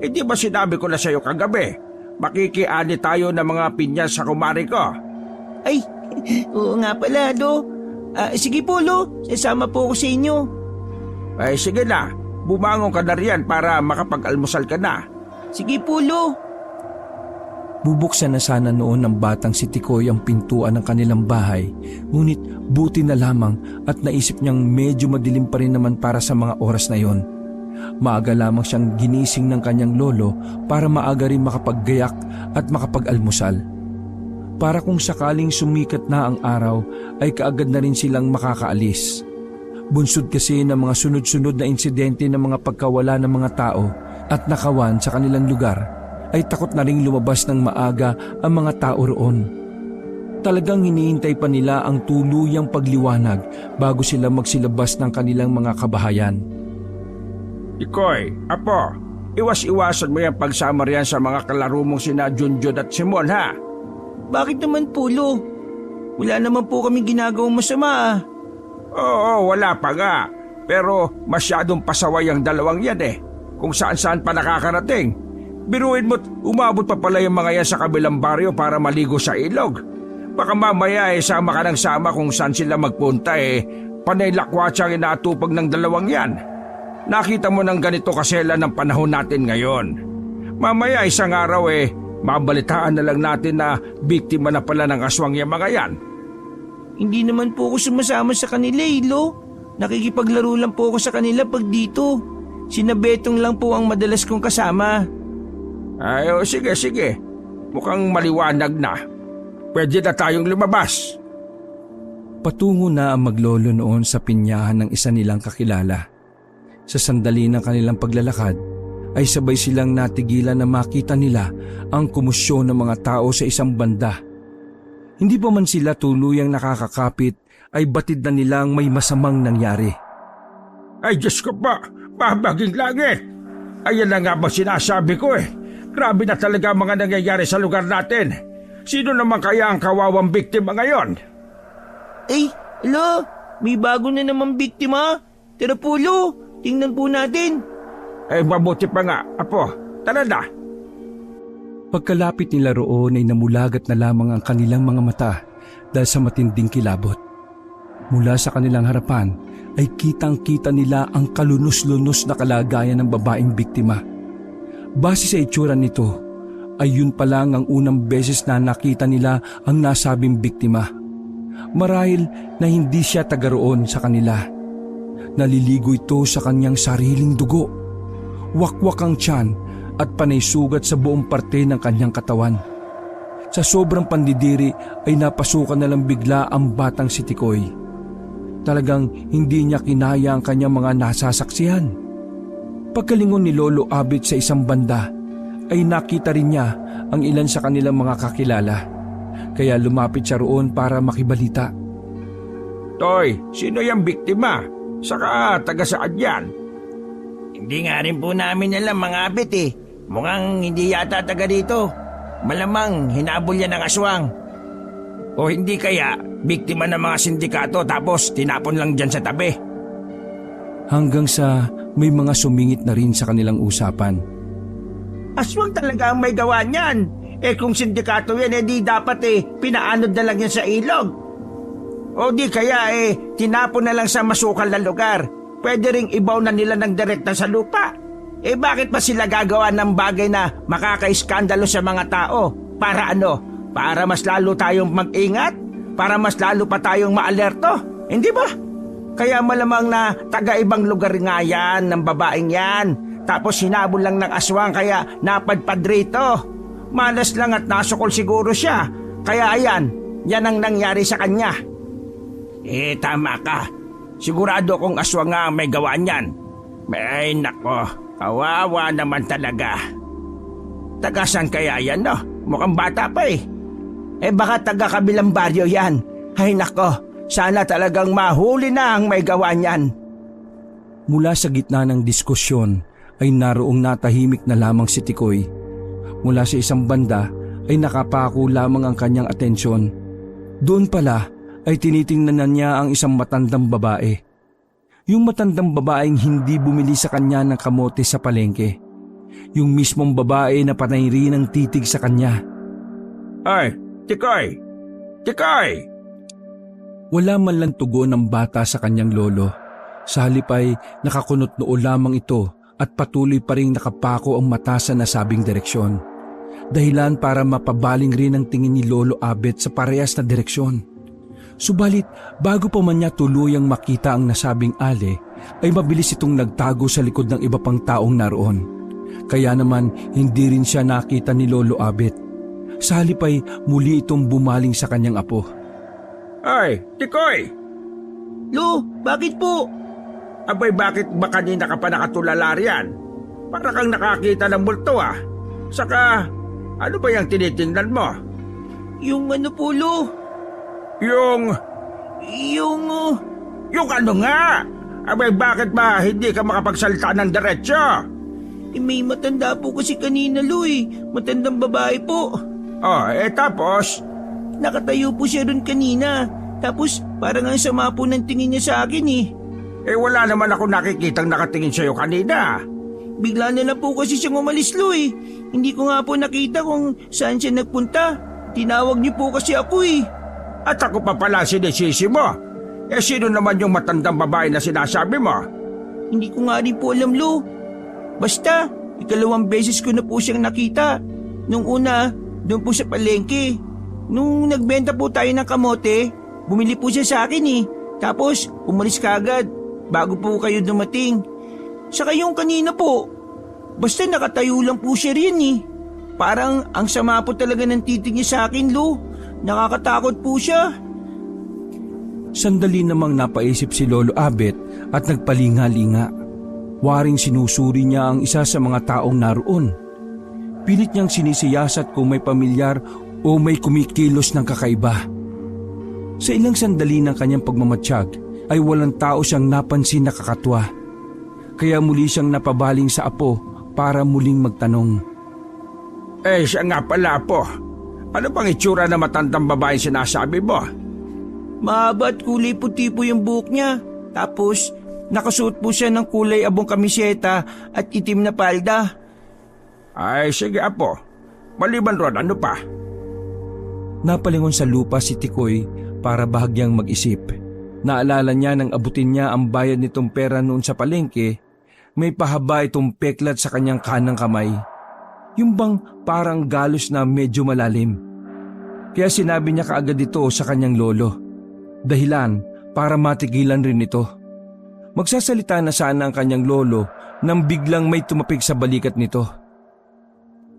[SPEAKER 1] Di ba sinabi ko na sa'yo kagabi? Makikiani tayo ng mga pinyas sa kumari ko.
[SPEAKER 2] Ay, oo nga pala, Lo. Sige po, Lo. Sasama po ako sa inyo.
[SPEAKER 1] Ay sige na, bumangon ka na riyan para makapag-almusal ka na.
[SPEAKER 2] Sige po, Lo.
[SPEAKER 3] Bubuksan na sana noon ng batang si Tikoy ang pintuan ng kanilang bahay, ngunit buti na lamang at naisip niyang medyo madilim pa rin naman para sa mga oras na yon. Maaga lamang siyang ginising ng kanyang lolo para maaga rin makapaggayak at makapag-almusal. Para kung sakaling sumikat na ang araw ay kaagad na rin silang makakaalis. Bunsod kasi ng mga sunod-sunod na insidente ng mga pagkawala ng mga tao at nakawan sa kanilang lugar, ay takot na ring lumabas ng maaga ang mga tao roon. Talagang hinihintay pa nila ang tuluyang pagliwanag bago sila magsilabas ng kanilang mga kabahayan.
[SPEAKER 1] Tikoy, apo, iwas-iwasan mo yung pagsama riyan sa mga kalaro mong sina Junjun at Simon, ha?
[SPEAKER 2] Bakit naman po, Lo? Wala naman po kami ginagawang masama.
[SPEAKER 1] Oo, wala pa nga. Pero masyadong pasaway ang dalawang yan kung saan-saan pa nakakarating. Biruin mo't umabot pa pala yung mga yan sa kabilang baryo para maligo sa ilog. Baka mamaya sama ka ng sama kung saan sila magpunta panay lakwatsa ang inaatupag ng dalawang yan. Nakita mo ng ganito kasela ng panahon natin ngayon. Mamaya isang araw mabalitaan na lang natin na biktima na pala ng aswang yung mga yan.
[SPEAKER 2] Hindi naman po ako sumasama sa kanila, Lo. Nakikipaglaro lang po ako sa kanila pag dito. Sina Betong lang po ang madalas kong kasama.
[SPEAKER 1] Ay, sige. Mukhang maliwanag na. Pwede na tayong lumabas.
[SPEAKER 3] Patungo na ang maglolo noon sa pinyahan ng isa nilang kakilala. Sa sandali ng kanilang paglalakad, ay sabay silang natigilan na makita nila ang kumusyon ng mga tao sa isang banda. Hindi pa man sila tuluyang nakakakapit, ay batid na nilang may masamang nangyari.
[SPEAKER 1] Ay, Diyos ko pa! Babaging langit! Ayan na nga ba sinasabi ko Grabe na talaga mga nangyayari sa lugar natin. Sino naman kaya ang kawawang biktima ngayon?
[SPEAKER 2] Ay, Lo, may bago na naman biktima. Tara po, Lo, tingnan po natin.
[SPEAKER 1] Ay, mabuti pa nga. Apo, tara na.
[SPEAKER 3] Pagkalapit nila roon ay namulagat na lamang ang kanilang mga mata dahil sa matinding kilabot. Mula sa kanilang harapan ay kitang-kita nila ang kalunos-lunos na kalagayan ng babaeng biktima. Base sa itsura nito, ay yun pa lang ang unang beses na nakita nila ang nasabing biktima. Marahil na hindi siya taga roon sa kanila. Naliligo ito sa kanyang sariling dugo. Wakwak ang tiyan at panay sugat sa buong parte ng kanyang katawan. Sa sobrang pandidiri ay napasukan na lang bigla ang batang si Tikoy. Talagang hindi niya kinaya ang kanyang mga nasasaksihan. Pagkalingon ni Lolo Abet sa isang banda ay nakita rin niya ang ilan sa kanilang mga kakilala. Kaya lumapit siya roon para makibalita.
[SPEAKER 1] Toy, sino yung biktima? Saka taga saan yan?
[SPEAKER 2] Hindi nga rin po namin alam mga abet eh. Mukhang hindi yata taga dito. Malamang hinabol yan ng aswang.
[SPEAKER 1] O hindi kaya biktima ng mga sindikato tapos tinapon lang dyan sa tabi?
[SPEAKER 3] Hanggang sa may mga sumingit na rin sa kanilang usapan.
[SPEAKER 1] Aswang talaga ang may gawa niyan. Kung sindikato yan, di dapat pinaanod na lang yan sa ilog. O di kaya tinapon na lang sa masukal na lugar. Pwede ring ibaw na nila ng direkta sa lupa. Bakit pa sila gagawa ng bagay na makakaiskandalo sa mga tao? Para ano? Para mas lalo tayong mag-ingat? Para mas lalo pa tayong maalerto? Hindi ba? Kaya malamang na taga-ibang lugar nga yan ng babaeng yan. Tapos hinabol lang ng aswang kaya napadpad rito. Malas lang at nasukol siguro siya. Kaya ayan, yan ang nangyari sa kanya. Tama ka. Sigurado kong aswang nga may gawa niyan. Ay nako, kawawa naman talaga. Tagasan kaya yan no? Mukhang bata pa baka taga kabilang baryo yan. Ay nako, sana talagang mahuli na ang may gawa niyan.
[SPEAKER 3] Mula sa gitna ng diskusyon ay naroong natahimik na lamang si Tikoy. Mula sa isang banda ay nakapako lamang ang kanyang atensyon. Doon pala ay tinitingnan na niya ang isang matandang babae. Yung matandang babaeng hindi bumili sa kanya ng kamote sa palengke. Yung mismong babae na panay rin ang titig sa kanya.
[SPEAKER 1] Ay, Tikoy! Tikoy!
[SPEAKER 3] Wala man lang tugon ng bata sa kanyang lolo. Sa halip ay nakakunot noo lamang ito at patuloy pa rin nakapako ang mata sa nasabing direksyon. Dahilan para mapabaling rin ang tingin ni Lolo Abet sa parehas na direksyon. Subalit bago pa man niya tuluyang makita ang nasabing ale, ay mabilis itong nagtago sa likod ng iba pang taong naroon. Kaya naman hindi rin siya nakita ni Lolo Abet. Sa halip ay muli itong bumaling sa kanyang apo.
[SPEAKER 1] Ay, Tikoy!
[SPEAKER 2] Lo, bakit po?
[SPEAKER 1] Abay, bakit ba kanina ka pa nakatulala riyan? Para kang nakakita ng multo Saka, ano ba yung tinitingnan mo?
[SPEAKER 2] Yung ano po, Lo?
[SPEAKER 1] Yung ano nga? Abay, bakit ba hindi ka makapagsalita ng diretsyo?
[SPEAKER 2] May matanda po kasi kanina, Lo Matandang babae po.
[SPEAKER 1] Tapos?
[SPEAKER 2] Nakatayo po siya ron kanina. Tapos parang ang sama po ng tingin niya sa akin
[SPEAKER 1] wala naman ako nakikitang nakatingin sa'yo kanina.
[SPEAKER 2] Bigla na lang po kasi siyang umalis, Lo Hindi ko nga po nakita kung saan siya nagpunta. Tinawag niyo po kasi ako
[SPEAKER 1] At ako pa pala sinisisi mo. Sino naman yung matandang babae na sinasabi mo?
[SPEAKER 2] Hindi ko nga rin po alam, Lo. Basta, ikalawang beses ko na po siyang nakita. Nung una, doon po sa palengke. Nung nagbenta po tayo ng kamote, bumili po siya sa akin Tapos, umalis kaagad bago po kayo dumating. Saka yung kanina po, basta nakatayo lang po siya rin Parang ang sama po talaga ng titig niya sa akin, Lo. Nakakatakot po siya.
[SPEAKER 3] Sandali namang napaisip si Lolo Abet at nagpalinga-linga. Waring sinusuri niya ang isa sa mga taong naroon. Pilit niyang sinisiyasat kung may pamilyar o may kumikilos ng kakaiba. Sa ilang sandali ng kanyang pagmamatsyag ay walang tao siyang napansin na kakatwa. Kaya muli siyang napabaling sa apo para muling magtanong.
[SPEAKER 1] Siya nga pala po. Ano bang itsura na matandang babae sinasabi mo?
[SPEAKER 2] Mahaba at kulay puti po yung buhok niya. Tapos, nakasuot po siya ng kulay abong kamiseta at itim na palda.
[SPEAKER 1] Ay, sige apo. Maliban ron, ano pa?
[SPEAKER 3] Napalingon sa lupa si Tikoy para bahagyang mag-isip. Naalala niya nang abutin niya ang bayad nitong pera noon sa palengke, may pahaba itong peklat sa kanyang kanang kamay. Yung bang parang galos na medyo malalim. Kaya sinabi niya kaagad ito sa kanyang lolo. Dahilan para matigilan rin ito. Magsasalita na sana ang kanyang lolo nang biglang may tumapik sa balikat nito.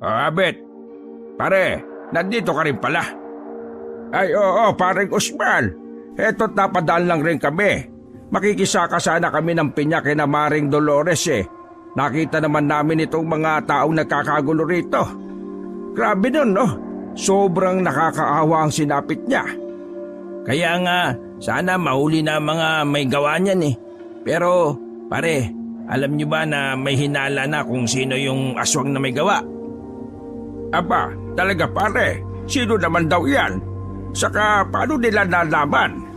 [SPEAKER 1] Abet, pare, nandito ka rin pala. Ay oo, pareng Usman. Eto't napadaan lang rin kami. Makikisaka sana kami ng pinya kina Maring Dolores eh. Nakita naman namin itong mga taong nagkakagulo rito. Grabe nun, no? Sobrang nakakaawa ang sinapit niya. Kaya nga, sana mahuli na mga may gawa niyan eh. Pero, pare, alam niyo ba na may hinala na kung sino yung aswang na may gawa? Aba, talaga pare, sino naman daw yan? Saka paano nila nalaman?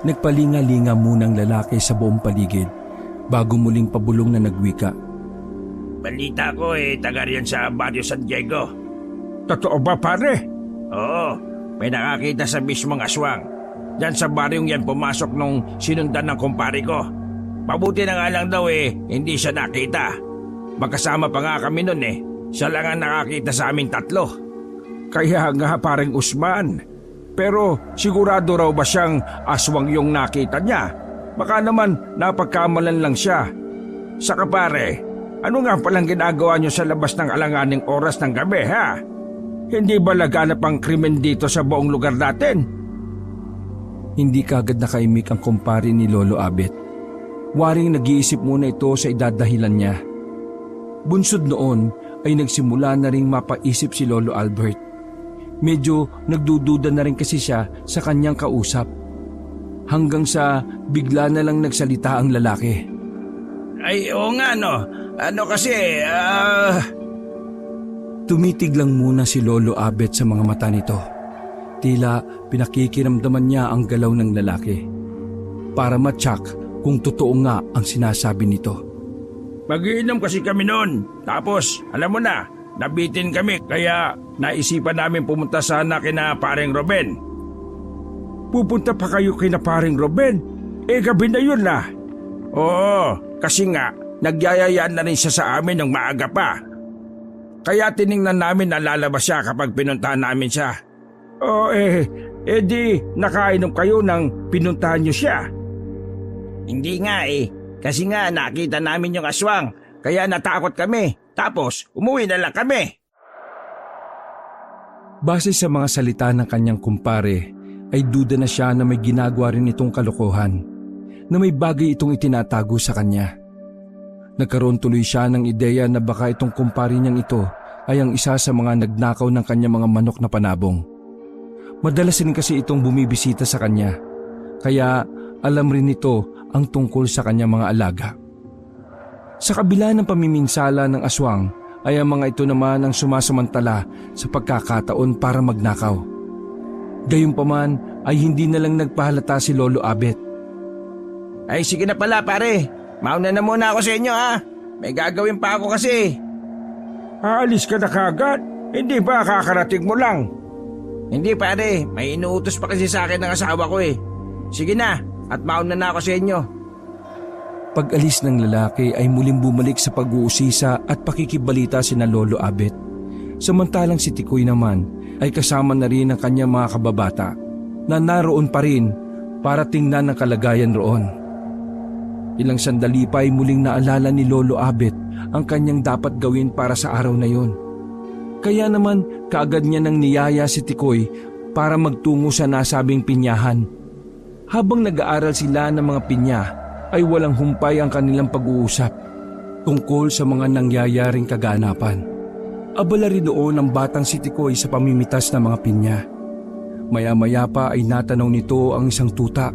[SPEAKER 3] Nagpalinga-linga munang lalaki sa buong paligid bago muling pabulong na nagwika.
[SPEAKER 1] Balita ko taga riyan sa Barrio San Diego. Totoo ba pare? Oo, may nakakita sa mismong aswang. Diyan sa baryong yan pumasok nung sinundan ng kumpare ko. Mabuti na nga lang daw hindi siya nakita. Magkasama pa nga kami nun Siya lang ang nakakita sa aming tatlo. Kaya nga parang Usman. Pero sigurado raw ba siyang aswang yung nakita niya? Baka naman napagkamalan lang siya. Saka pare, ano nga palang ginagawa niyo sa labas ng alanganing oras ng gabi ha? Hindi ba laganap ang krimen dito sa buong lugar natin?
[SPEAKER 3] Hindi kagad nakaimik ang kumpare ni Lolo Abet. Waring nag-iisip muna ito sa idadahilan niya. Bunsod noon ay nagsimula na ring mapaisip si Lolo Albert. Medyo nagdududa na rin kasi siya sa kanyang kausap. Hanggang sa bigla na lang nagsalita ang lalaki.
[SPEAKER 1] Ay oo nga no,
[SPEAKER 3] Tumitig lang muna si Lolo Abet sa mga mata nito. Tila pinakikiramdaman niya ang galaw ng lalaki. Para matsak kung totoo nga ang sinasabi nito.
[SPEAKER 1] Mag-iinom kasi kami noon. Tapos, alam mo na, nabitin kami kaya naisipan namin pumunta sana kina Paring Ruben. Pupunta pa kayo kina Paring Ruben? Gabi na yun na. Oo, kasi nga nagyayayaan na rin siya sa amin ng maaga pa. Kaya tiningnan namin na lalabas siya kapag pinuntahan namin siya. Oo di nakainom kayo nang pinuntahan niyo siya. Hindi nga kasi nga nakita namin yung aswang kaya natakot kami. Tapos, umuwi na lang kami.
[SPEAKER 3] Base sa mga salita ng kanyang kumpare, ay duda na siya na may ginagawa rin itong kalokohan, na may bagay itong itinatago sa kanya. Nagkaroon tuloy siya ng ideya na baka itong kumpare niyang ito ay ang isa sa mga nagnakaw ng kanyang mga manok na panabong. Madalas rin kasi itong bumibisita sa kanya, kaya alam rin ito ang tungkol sa kanyang mga alaga. Sa kabila ng pamiminsala ng aswang ay ang mga ito naman ang sumasamantala sa pagkakataon para magnakaw. Gayunpaman ay hindi na lang nagpahalata si Lolo Abet.
[SPEAKER 1] Ay sige na pala pare, mauna na muna ako sa inyo ha. May gagawin pa ako kasi. Aalis ka na kagad? Hindi ba kakarating mo lang? Hindi pare, may inuutos pa kasi sa akin ng asawa ko Sige na, at mauna na ako sa inyo.
[SPEAKER 3] Pag-alis ng lalaki ay muling bumalik sa pag-uusisa at pakikibalita sina Lolo Abet. Samantalang si Tikoy naman ay kasama na rin ang kanyang mga kababata na naroon pa rin para tingnan ang kalagayan roon. Ilang sandali pa ay muling naalala ni Lolo Abet ang kanyang dapat gawin para sa araw na yon. Kaya naman kaagad niya nang niyaya si Tikoy para magtungo sa nasabing pinyahan. Habang nag-aaral sila ng mga pinya, ay walang humpay ang kanilang pag-uusap tungkol sa mga nangyayaring kaganapan. Abala rin doon ang batang si Tikoy sa pamimitas ng mga pinya. Maya-maya pa ay natanaw nito ang isang tuta.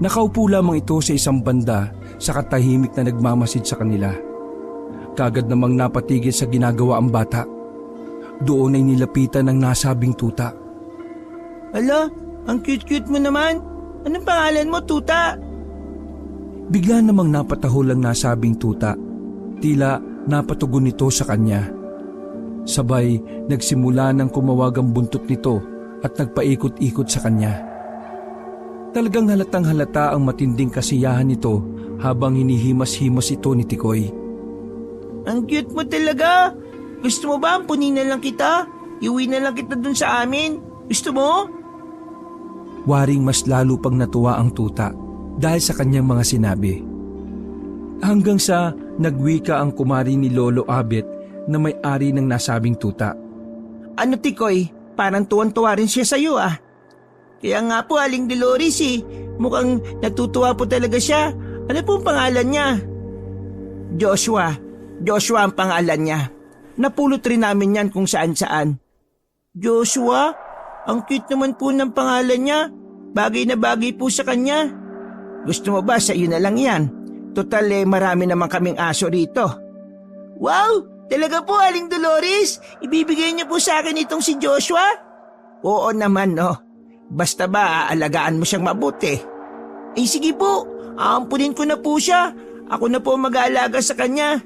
[SPEAKER 3] Nakaupo lamang ito sa isang banda sa katahimik na nagmamasid sa kanila. Kagad namang napatigil sa ginagawa ang bata. Doon ay nilapitan ng nasabing tuta.
[SPEAKER 2] Ala, ang cute-cute mo naman. Anong pangalan mo, tuta?
[SPEAKER 3] Bigla namang napatahol ang nasabing tuta. Tila napatugon nito sa kanya. Sabay nagsimula ng kumawag ang buntot nito at nagpaikot-ikot sa kanya. Talagang halatang halata ang matinding kasiyahan nito habang hinihimas-himas ito ni Tikoy.
[SPEAKER 2] Ang cute mo talaga. Gusto mo ba ampunin na lang kita? Iuwi na lang kita dun sa amin. Gusto mo?
[SPEAKER 3] Waring mas lalo pang natuwa ang tuta dahil sa kanyang mga sinabi. Hanggang sa nagwika ang kumari ni Lolo Abet na may-ari ng nasabing tuta.
[SPEAKER 2] Ano Tikoy, parang tuwan-tuwa rin siya sa'yo ah. Kaya nga po Aling Dolores mukhang natutuwa po talaga siya. Ano po ang pangalan niya? Joshua. Joshua ang pangalan niya. Napulot rin namin yan kung saan-saan. Joshua? Ang cute naman po ng pangalan niya. Bagay na bagay po sa kanya. Gusto mo ba sa iyo na lang yan? Total marami naman kaming aso rito. Wow! Talaga po Aling Dolores? Ibibigay niyo po sa akin itong si Joshua? Oo naman no. Basta ba aalagaan mo siyang mabuti? Sige po, aampunin ko na po siya. Ako na po mag-aalaga sa kanya.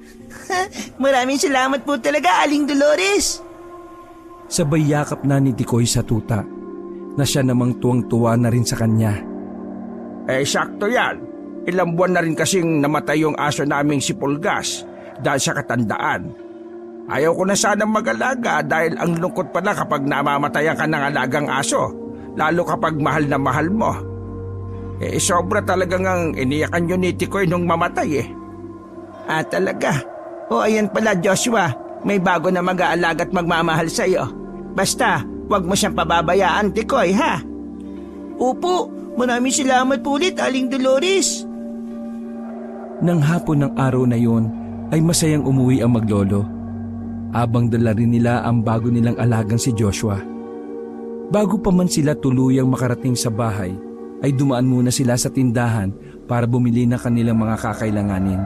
[SPEAKER 2] Maraming salamat po talaga Aling Dolores.
[SPEAKER 3] Sabay yakap na ni Tikoy sa tuta na siya namang tuwang-tuwa na rin sa kanya.
[SPEAKER 1] Sakto yan. Ilang buwan na rin kasing namatay yung aso naming si Pulgas dahil sa katandaan. Ayaw ko na sana mag-alaga dahil ang lungkot pala kapag namamatayan ka ng alagang aso, lalo kapag mahal na mahal mo. Sobra talagang ang iniyakan yun ni Tikoy nung mamatay talaga? Ayan pala Joshua, may bago na mag-aalaga at magmamahal sa'yo. Basta, wag mo siyang pababayaan Tikoy ha? Opo, maraming salamat po ulit Aling Dolores.
[SPEAKER 3] Nang hapon ng araw na yon ay masayang umuwi ang maglolo. Abang dala rin nila ang bago nilang alagang si Joshua. Bago pa man sila tuluyang makarating sa bahay, ay dumaan muna sila sa tindahan para bumili ng kanilang mga kakailanganin.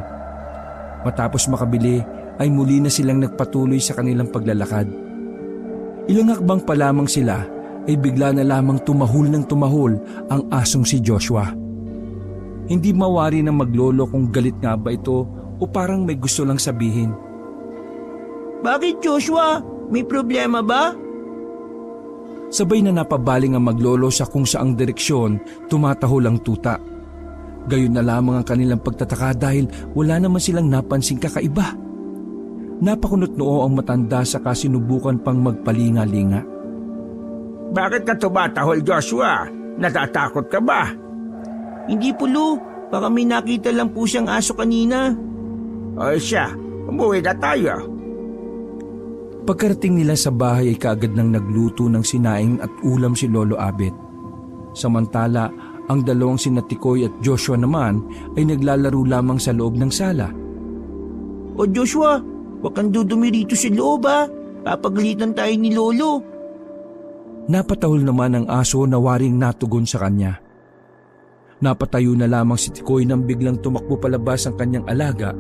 [SPEAKER 3] Matapos makabili ay muli na silang nagpatuloy sa kanilang paglalakad. Ilang hakbang pa lamang sila ay bigla na lamang tumahol ng tumahol ang asong si Joshua. Hindi mawari ng maglolo kung galit nga ba ito o parang may gusto lang sabihin.
[SPEAKER 2] Bakit Joshua? May problema ba?
[SPEAKER 3] Sabay na napabaling ang maglolo sa kung saang direksyon tumatahol ang tuta. Gayon na lamang ang kanilang pagtataka dahil wala naman silang napansing kakaiba. Napakunot noo ang matanda sa kasinubukan pang magpalinga-linga.
[SPEAKER 1] Bakit ka tumatahol Joshua? Natatakot ka ba?
[SPEAKER 2] Hindi po Lu, baka may nakita lang po siyang aso kanina.
[SPEAKER 1] Siya, umuwi na tayo.
[SPEAKER 3] Pagkarating nila sa bahay ay kaagad nang nagluto ng sinaing at ulam si Lolo Abet. Samantala, ang dalawang sina Tikoy at Joshua naman ay naglalaro lamang sa loob ng sala.
[SPEAKER 2] O Joshua, huwag kang dudumi rito sa loob ha. Papagalitan tayo ni Lolo.
[SPEAKER 3] Napatahol naman ang aso na waring natugon sa kanya. Napatayo na lamang si Tikoy nang biglang tumakbo palabas ang kanyang alaga.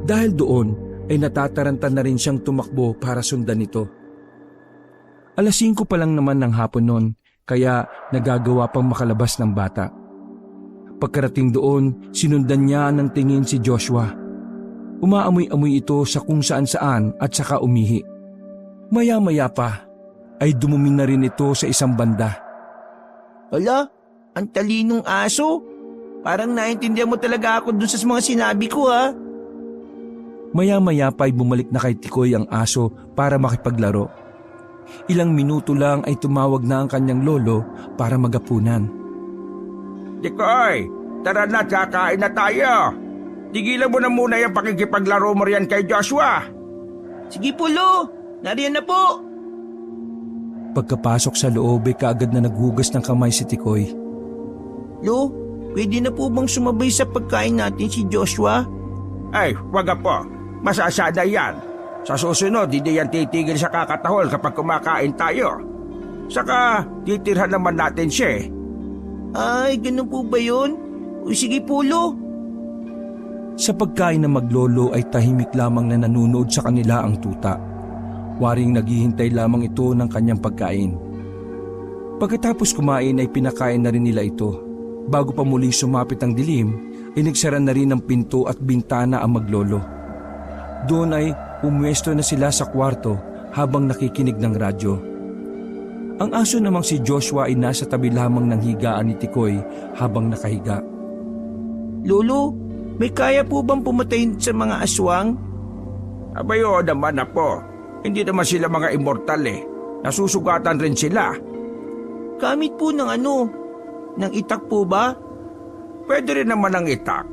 [SPEAKER 3] Dahil doon, ay natataranta na rin siyang tumakbo para sundan ito. 5:00 pa lang naman ng hapon noon, kaya nagagawa pang makalabas ng bata. Pagkarating doon, sinundan niya ng tingin si Joshua. Umaamoy-amoy ito sa kung saan-saan at saka umihi. Maya-maya pa, ay dumumi na rin ito sa isang banda.
[SPEAKER 2] Hala, ang talinong aso. Parang naintindihan mo talaga ako dun sa mga sinabi ko ha.
[SPEAKER 3] Maya-maya pa ay bumalik na kay Tikoy ang aso para makipaglaro. Ilang minuto lang ay tumawag na ang kanyang lolo para magapunan.
[SPEAKER 1] Tikoy, tara na, kakain na tayo. Tigilan mo na muna yung pakikipaglaro mo riyan kay Joshua.
[SPEAKER 2] Sige po Lu, nariyan na po.
[SPEAKER 3] Pagkapasok sa loob ay kaagad na naghugas ng kamay si Tikoy.
[SPEAKER 2] Lu, pwede na po bang sumabay sa pagkain natin si Joshua?
[SPEAKER 1] Wag po. Masasada yan. Sa susunod, hindi yan titigil sa kakatahol kapag kumakain tayo. Saka, titirhan naman natin siya.
[SPEAKER 2] Ay, ganun po ba yun? O sige po Lu.
[SPEAKER 3] Sa pagkain ng maglolo ay tahimik lamang na nanonood sa kanila ang tuta. Waring naghihintay lamang ito ng kanyang pagkain. Pagkatapos kumain ay pinakain na rin nila ito. Bago pa muling sumapit ang dilim, ay nagsara na rin ng pinto at bintana ang maglolo. Doon ay pumwesto na sila sa kwarto habang nakikinig ng radyo. Ang aso namang si Joshua ay nasa tabi lamang ng higaan ni Tikoy habang nakahiga.
[SPEAKER 2] Lolo, may kaya po bang pumatay sa mga aswang?
[SPEAKER 1] Abayo naman na po. Hindi naman sila mga immortal Nasusugatan rin sila.
[SPEAKER 2] Gamit po ng ng itak po ba?
[SPEAKER 1] Pwede rin naman ang itak.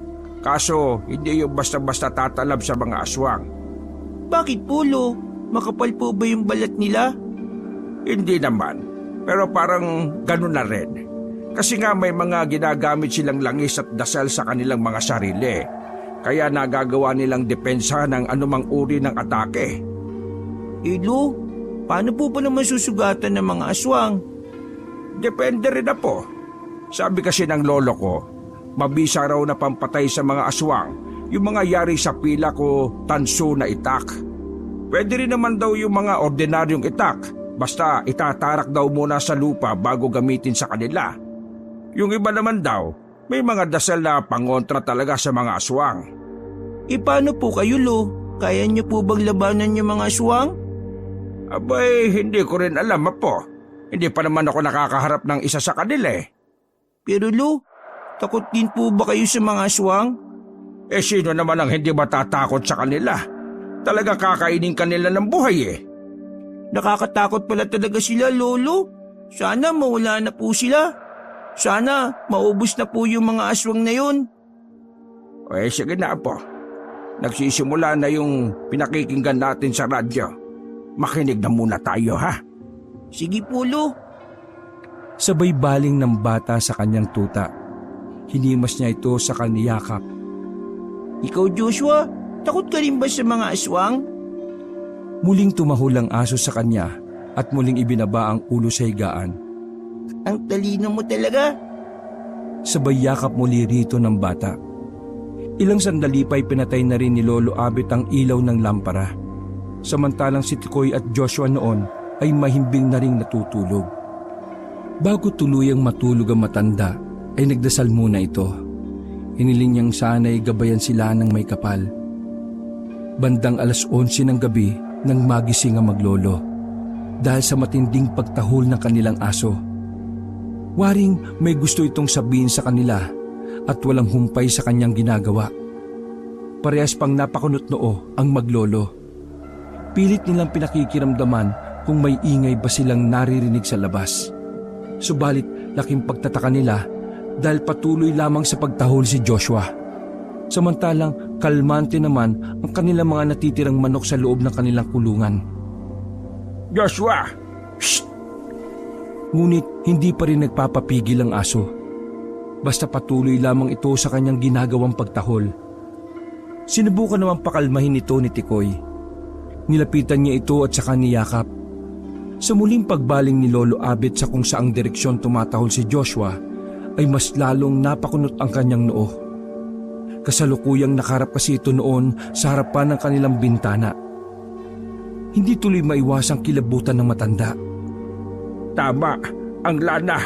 [SPEAKER 1] Kaso, hindi yung basta-basta tatalab sa mga aswang.
[SPEAKER 2] Bakit po, Lo? Makapal po ba yung balat nila?
[SPEAKER 1] Hindi naman, pero parang ganun na rin. Kasi nga may mga ginagamit silang langis at dasal sa kanilang mga sarili. Kaya nagagawa nilang depensa ng anumang uri ng atake.
[SPEAKER 2] Lo, paano po ba naman susugatan ng mga aswang?
[SPEAKER 1] Depende rin na po. Sabi kasi ng lolo ko, mabisa raw na pampatay sa mga aswang yung mga yari sa pila ko tanso na itak. Pwede rin naman daw yung mga ordinaryong itak, basta itatarak daw muna sa lupa bago gamitin sa kanila. Yung iba naman daw, may mga dasal na pangontra talaga sa mga aswang.
[SPEAKER 2] Paano po kayo, Lo? Kaya niyo po bang labanan yung mga aswang?
[SPEAKER 1] Abay, hindi ko rin alam po. Hindi pa naman ako nakakaharap ng isa sa kanila eh.
[SPEAKER 2] Pero Lo, takot din po ba kayo sa mga aswang?
[SPEAKER 1] Sino naman ang hindi matatakot sa kanila? Talaga kakainin kanila ng buhay eh.
[SPEAKER 2] Nakakatakot pala talaga sila, Lolo. Sana mawala na po sila. Sana maubos na po yung mga aswang na yun.
[SPEAKER 1] Sige na po. Nagsisimula na yung pinakikinggan natin sa radyo. Makinig na muna tayo ha.
[SPEAKER 2] Sige po, Lo.
[SPEAKER 3] Sabay baling ng bata sa kanyang tuta. Hinimas niya ito sa kaniyakap.
[SPEAKER 2] Ikaw, Joshua, takot ka rin ba sa mga aswang?
[SPEAKER 3] Muling tumahol ang aso sa kanya at muling ibinaba ang ulo sa higaan.
[SPEAKER 2] Ang talino mo talaga.
[SPEAKER 3] Sabay yakap muli rito ng bata. Ilang sandali pa'y pinatay na rin ni Lolo Abet ang ilaw ng lampara. Samantalang si Tikoy at Joshua noon ay mahimbing na ring natutulog. Bago tuluyang matulog ang matanda, ay nagdasal muna ito. Hiniling niyang sana'y gabayan sila ng may kapal. Bandang 11:00 ng gabi nang magising ang maglolo dahil sa matinding pagtahol ng kanilang aso. Waring may gusto itong sabihin sa kanila at walang humpay sa kanyang ginagawa. Parehas pang napakunot noo ang maglolo. Pilit nilang pinakikiramdaman kung may ingay ba silang naririnig sa labas. Subalit laking pagtataka nila dahil patuloy lamang sa pagtahol si Joshua. Samantalang kalmante naman ang kanilang mga natitirang manok sa loob ng kanilang kulungan.
[SPEAKER 1] Joshua! Shh!
[SPEAKER 3] Ngunit hindi pa rin nagpapapigil ang aso. Basta patuloy lamang ito sa kanyang ginagawang pagtahol. Sinubukan naman pakalmahin ito ni Tikoy. Nilapitan niya ito at saka niyakap. Sa muling pagbaling ni Lolo Abet sa kung saang direksyon tumatahol si Joshua, ay mas lalong napakunot ang kanyang noo. Kasalukuyang nakarap kasi ito noon sa harapan ng kanilang bintana. Hindi tuloy maiwasang kilabutan ng matanda.
[SPEAKER 1] Tama! Ang lana!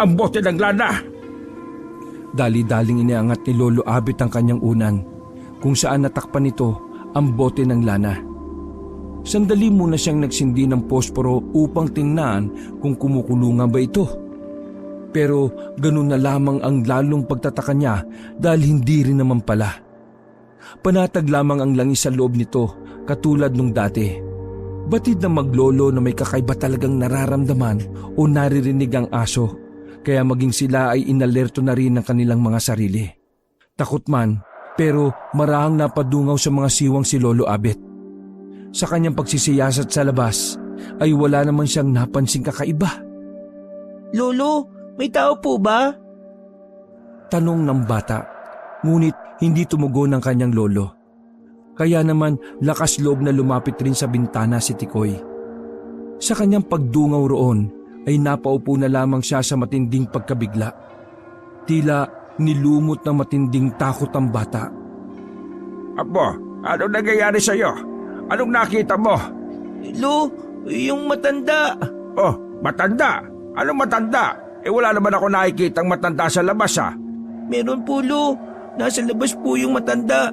[SPEAKER 1] Ang bote ng lana!
[SPEAKER 3] Dali-daling iniangat ni Lolo Abet ang kanyang unan, kung saan natakpan nito ang bote ng lana. Sandali muna siyang nagsindi ng posporo upang tingnan kung kumukulungan ba ito. Pero ganun na lamang ang lalong pagtataka niya dahil hindi rin naman pala. Panatag lamang ang langis sa loob nito katulad nung dati. Batid na maglolo na may kakaiba talagang nararamdaman o naririnig ang aso, kaya maging sila ay inalerto na rin ng kanilang mga sarili. Takot man, pero marahang napadungaw sa mga siwang si Lolo Abet. Sa kanyang pagsisiyasat sa labas, ay wala naman siyang napansing kakaiba.
[SPEAKER 2] Lolo, may tao po ba?
[SPEAKER 3] Tanong ng bata, ngunit hindi tumugon ng kanyang lolo. Kaya naman lakas loob na lumapit rin sa bintana si Tikoy. Sa kanyang pagdungaw roon ay napaupo na lamang siya sa matinding pagkabigla. Tila nilumot ng matinding takot ang bata.
[SPEAKER 1] Apo, anong nangyayari sa'yo? Anong nakita mo?
[SPEAKER 2] Lo, yung matanda.
[SPEAKER 1] Oh, matanda? Anong matanda? Wala naman ako nakikitang matanda sa labas ha.
[SPEAKER 2] Meron po, Lo. Nasa labas po yung matanda.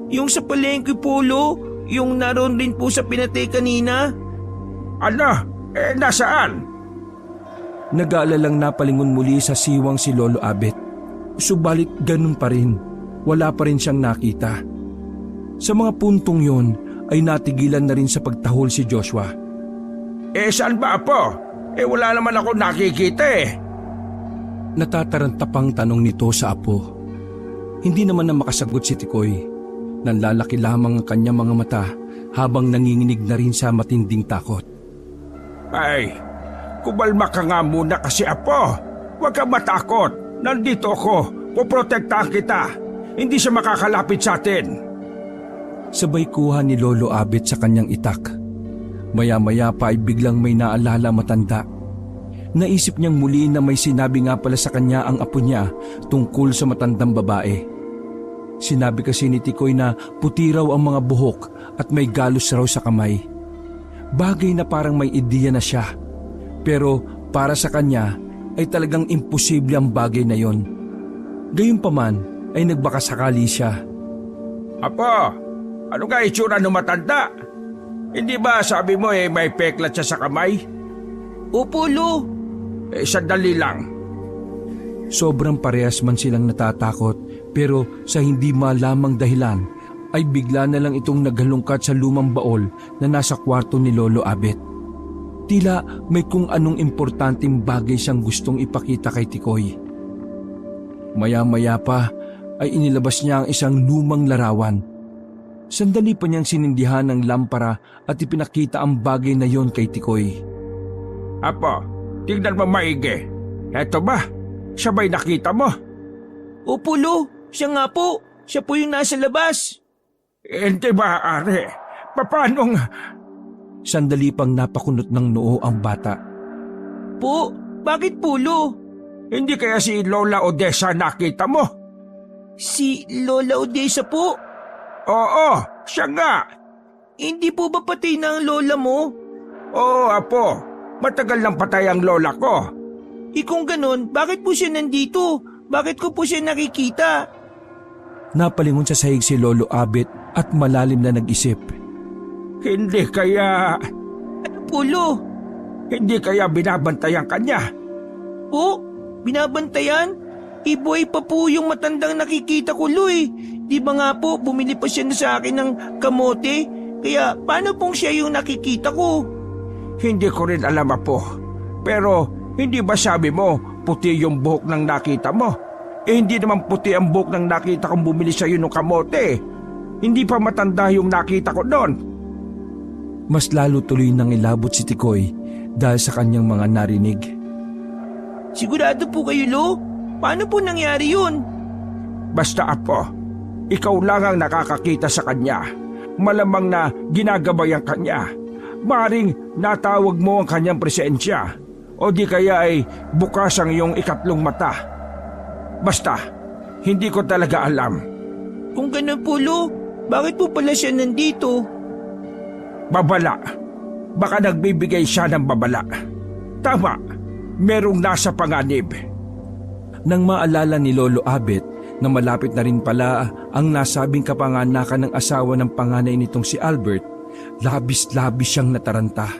[SPEAKER 2] Yung sa palengke po, Lo. Yung naroon rin po sa pinatay kanina.
[SPEAKER 1] Ano? Nasaan?
[SPEAKER 3] Nag-aalalang napalingon muli sa siwang si Lolo Abet. Subalit ganun pa rin. Wala pa rin siyang nakita. Sa mga puntong yon ay natigilan na rin sa pagtahol si Joshua.
[SPEAKER 1] Saan ba Apo? Wala naman ako nakikita
[SPEAKER 3] Natatarantapang tanong nito sa apo. Hindi naman na makasagot si Tikoy. Nanlalaki lamang ang kanyang mga mata habang nanginginig na rin sa matinding takot.
[SPEAKER 1] Ay, kumalma ka nga muna kasi apo. Huwag kang matakot. Nandito ako. Poprotektahan kita. Hindi siya makakalapit sa atin.
[SPEAKER 3] Sabay kuha ni Lolo Abet sa kanyang itak. Maya-maya pa ay biglang may naalala matanda. Naisip niyang muli na may sinabi nga pala sa kanya ang apo niya tungkol sa matandang babae. Sinabi kasi ni Tikoy na puti raw ang mga buhok at may galos raw sa kamay. Bagay na parang may ideya na siya. Pero para sa kanya ay talagang imposible ang bagay na yon. Gayunpaman ay nagbakasakali siya.
[SPEAKER 1] Apo, ano nga itsura ng matanda? Hindi ba sabi mo may peklat siya sa kamay?
[SPEAKER 2] Opo, Lo.
[SPEAKER 1] Sandali lang.
[SPEAKER 3] Sobrang parehas man silang natatakot pero sa hindi malamang dahilan ay bigla na lang itong naghalungkat sa lumang baol na nasa kwarto ni Lolo Abet. Tila may kung anong importanteng bagay siyang gustong ipakita kay Tikoy. Maya-maya pa ay inilabas niya ang isang lumang larawan. Sandali pa niyang sinindihan ng lampara at ipinakita ang bagay na yon kay Tikoy.
[SPEAKER 1] Apo, tignan mo maigi. Eto ba? Siya ba'y nakita mo?
[SPEAKER 2] Opo, Lo. Siya nga po. Siya po yung nasa labas.
[SPEAKER 1] Hindi ba, Are? Paano nga?
[SPEAKER 3] Sandali pang napakunot ng noo ang bata.
[SPEAKER 2] Po, bakit po, Lo?
[SPEAKER 1] Hindi kaya si Lola Odessa nakita mo?
[SPEAKER 2] Si Lola Odessa po?
[SPEAKER 1] Oo, siya nga.
[SPEAKER 2] Hindi po ba patay na ang lola mo?
[SPEAKER 1] Oo, Apo. Matagal lang patay ang lola ko.
[SPEAKER 2] Kung ganon, bakit po siya nandito? Bakit ko po siya nakikita?
[SPEAKER 3] Napalingon sa sahig si Lolo Abet at malalim na nag-isip.
[SPEAKER 1] Hindi kaya...
[SPEAKER 2] Ano po, Lo?
[SPEAKER 1] Hindi kaya binabantayan kanya?
[SPEAKER 2] Po? Binabantayan? Iboy pa po yung matandang nakikita ko, Lo eh. Di ba nga po, bumili pa siya na sa akin ng kamote? Kaya paano pong siya yung nakikita ko?
[SPEAKER 1] Hindi ko rin alam, Apo. Pero hindi ba sabi mo puti yung buhok ng nakita mo? Hindi naman puti ang buhok ng nakita kong bumili sa iyo ng kamote. Hindi pa matanda yung nakita ko doon.
[SPEAKER 3] Mas lalo tuloy nang ilabot si Tikoy dahil sa kanyang mga narinig.
[SPEAKER 2] Sigurado po kayo, Lo? Paano po nangyari yun?
[SPEAKER 1] Basta, Apo, ikaw lang ang nakakakita sa kanya. Malamang na ginagabay ang kanya. Maring natawag mo ang kanyang presensya. O di kaya ay bukas ang iyong ikatlong mata. Basta, hindi ko talaga alam.
[SPEAKER 2] Kung ganun po, Lo, bakit po pala siya nandito?
[SPEAKER 1] Babala. Baka nagbibigay siya ng babala. Tama, merong nasa panganib.
[SPEAKER 3] Nang maalala ni Lolo Abet na malapit na rin pala ang nasabing kapanganakan ng asawa ng panganay nitong si Albert, labis-labis siyang nataranta.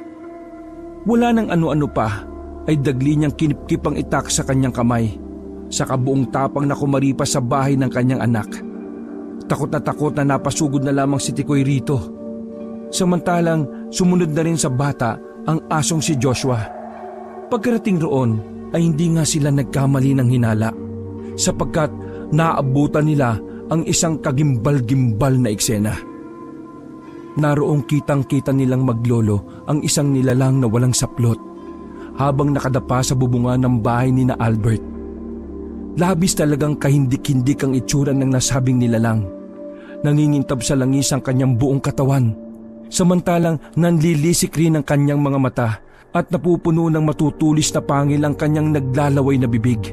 [SPEAKER 3] Wala nang ano-ano pa ay dagli niyang kinipkip ang itak sa kanyang kamay, sa kabuong tapang na kumaripas sa bahay ng kanyang anak. Takot na napasugod na lamang si Tikoy rito. Samantalang sumunod na rin sa bata ang asong si Joshua. Pagkarating roon ay hindi nga sila nagkamali ng hinala, sapagkat naabutan nila ang isang kagimbal-gimbal na eksena. Naroong kitang-kita nilang maglolo ang isang nilalang na walang saplot habang nakadapa sa bubungan ng bahay ni na Albert. Labis talagang kahindik-hindik ang itsura ng nasabing nilalang. Nangingintab sa langis ang kanyang buong katawan, samantalang nanlilisik rin ang kanyang mga mata at napupuno ng matutulis na pangil ang kanyang naglalaway na bibig.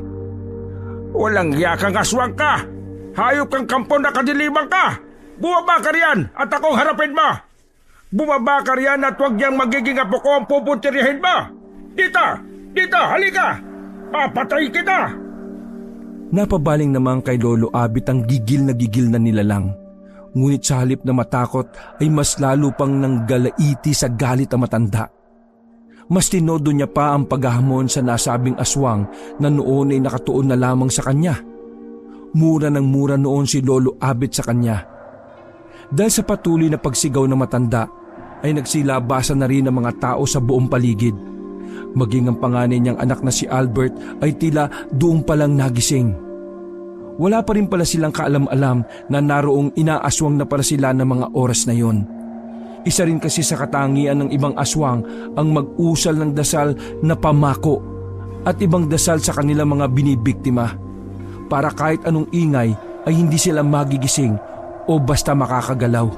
[SPEAKER 1] Walang hiya kang aswang ka! Hayop kang kampo na kadiliman ka! Bumaba ka riyan at akong harapin mo! Bumaba ka riyan at huwag niyang magiging apo ko ang pupuntirihin mo! Dito, halika! Papatay kita!
[SPEAKER 3] Napabaling naman kay Lolo Abet ang gigil na nilalang. Ngunit sa halip na matakot ay mas lalo pang nanggalaiti sa galit ang matanda. Mas tinodo niya pa ang paghahamon sa nasabing aswang na noon ay nakatuon na lamang sa kanya. Mura ng mura noon si Lolo Abet sa kanya. Dahil sa patuloy na pagsigaw ng matanda ay nagsilabasan na rin ang mga tao sa buong paligid. Maging ang panganay niyang anak na si Albert ay tila doon palang nagising. Wala pa rin pala silang kaalam-alam na naroong inaaswang na pala sila ng mga oras na yon. Isa rin kasi sa katangian ng ibang aswang ang mag-usal ng dasal na pamako at ibang dasal sa kanilang mga binibiktima para kahit anong ingay ay hindi sila magigising o basta makakagalaw.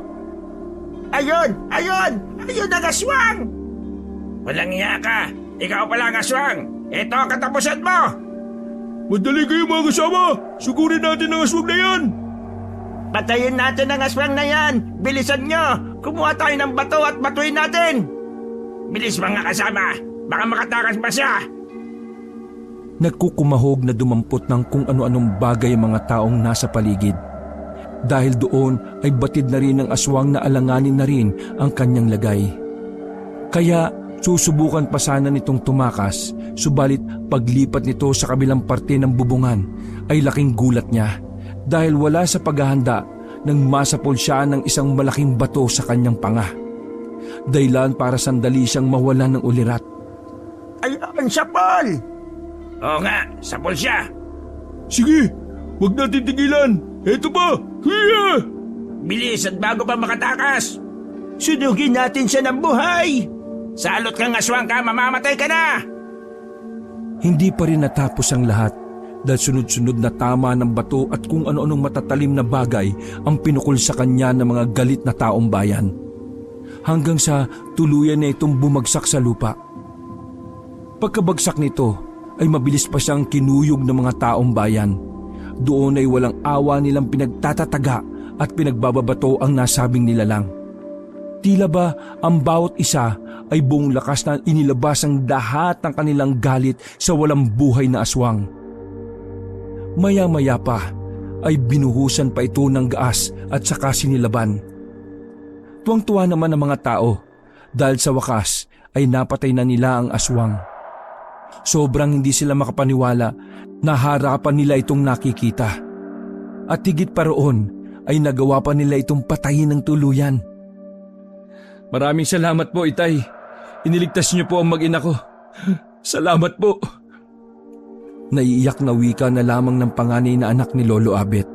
[SPEAKER 1] Ayun! Ayun! Ayun ang aswang! Walang iya ka! Ikaw pala ang aswang! Ito ang katapusan mo!
[SPEAKER 4] Madali kayo mga kasama! Sugurin natin ang aswang na yan!
[SPEAKER 1] Patayin natin ang aswang na yan! Bilisan nyo! Kumuha tayo ng bato at batuin natin! Bilis mga kasama! Baka makatakas pa siya!
[SPEAKER 3] Nagkukumahog na dumampot ng kung ano-anong bagay ang mga taong nasa paligid. Dahil doon ay batid na rin ng aswang na alanganin na rin ang kanyang lagay. Kaya susubukan pa sana nitong tumakas, subalit paglipat nito sa kabilang parte ng bubungan ay laking gulat niya dahil wala sa paghahanda nang masapol siya ng isang malaking bato sa kanyang panga. Dahilan para sandali siyang mawalan ng ulirat.
[SPEAKER 1] Ayun siya, Paul! Oo nga, sapol siya!
[SPEAKER 4] Sige, huwag natin tigilan! Eto pa! Hiya!
[SPEAKER 1] Bilis at bago pa makatakas!
[SPEAKER 2] Sunugin natin siya ng buhay!
[SPEAKER 1] Salot kang aswang ka, mamamatay ka na!
[SPEAKER 3] Hindi pa rin natapos ang lahat dahil sunod-sunod na tama ng bato at kung ano-anong matatalim na bagay ang pinukol sa kanya ng mga galit na taong bayan. Hanggang sa tuluyan na itong bumagsak sa lupa. Pagkabagsak nito ay mabilis pa siyang kinuyog ng mga taong bayan. Doon ay walang awa nilang pinagtatataga at pinagbababato ang nasabing nilalang. Tila ba ang bawat isa ay buong lakas na inilabas ang lahat ng kanilang galit sa walang buhay na aswang. Maya-maya pa ay binuhusan pa ito ng gaas at saka sinilaban. Tuwang-tuwa naman ang mga tao dahil sa wakas ay napatay na nila ang aswang. Sobrang hindi sila makapaniwala na harapan nila itong nakikita. At higit pa roon ay nagawa pa nila itong patayin ng tuluyan. Maraming salamat po, Itay. Iniligtas niyo po ang mag-ina ko. Salamat po. Naiiyak na wika na lamang ng panganay na anak ni Lolo Abet.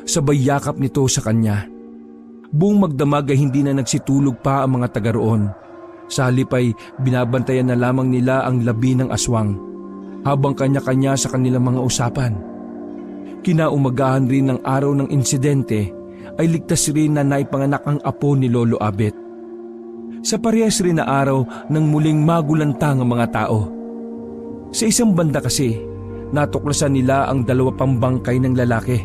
[SPEAKER 3] Sabay yakap nito sa kanya. Buong magdamag ay hindi na nagsitulog pa ang mga taga roon. Sa halip ay binabantayan na lamang nila ang labi ng aswang habang kanya-kanya sa kanilang mga usapan. Kinaumagahan rin ng araw ng insidente ay ligtas rin na naipanganak ang apo ni Lolo Abet. Sa parehas rin na araw nang muling magulantang ang mga tao. Sa isang banda kasi, natuklasan nila ang 2 pang bangkay ng lalaki.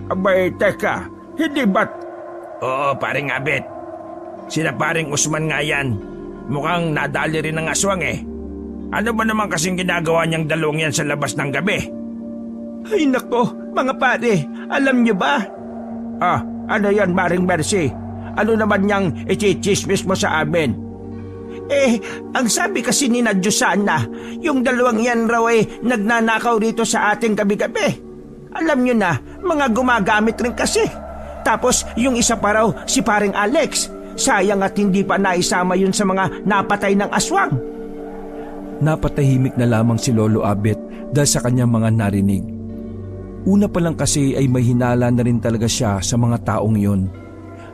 [SPEAKER 1] Abay, teka, hindi ba't? Oo, paring Abet. Sila paring Usman nga yan. Mukhang nadali rin ng aswang eh. Ano ba naman kasing ginagawa niyang dalawang yan sa labas ng gabi?
[SPEAKER 2] Ay nako, mga pare, alam niyo ba?
[SPEAKER 1] Ah, ano yan, Maring Mercy? Ano naman niyang ichichismis mo sa amin?
[SPEAKER 2] Ang sabi kasi ni Diosana, yung 2 yan raw ay nagnanakaw rito sa ating gabi-gabi. Alam niyo na, mga gumagamit rin kasi. Tapos yung isa pa raw, si paring Alex. Sayang at hindi pa naisama yun sa mga napatay ng aswang.
[SPEAKER 3] Napatahimik na lamang si Lolo Abet dahil sa kanyang mga narinig. Una pa lang kasi ay may hinala na rin talaga siya sa mga taong yon,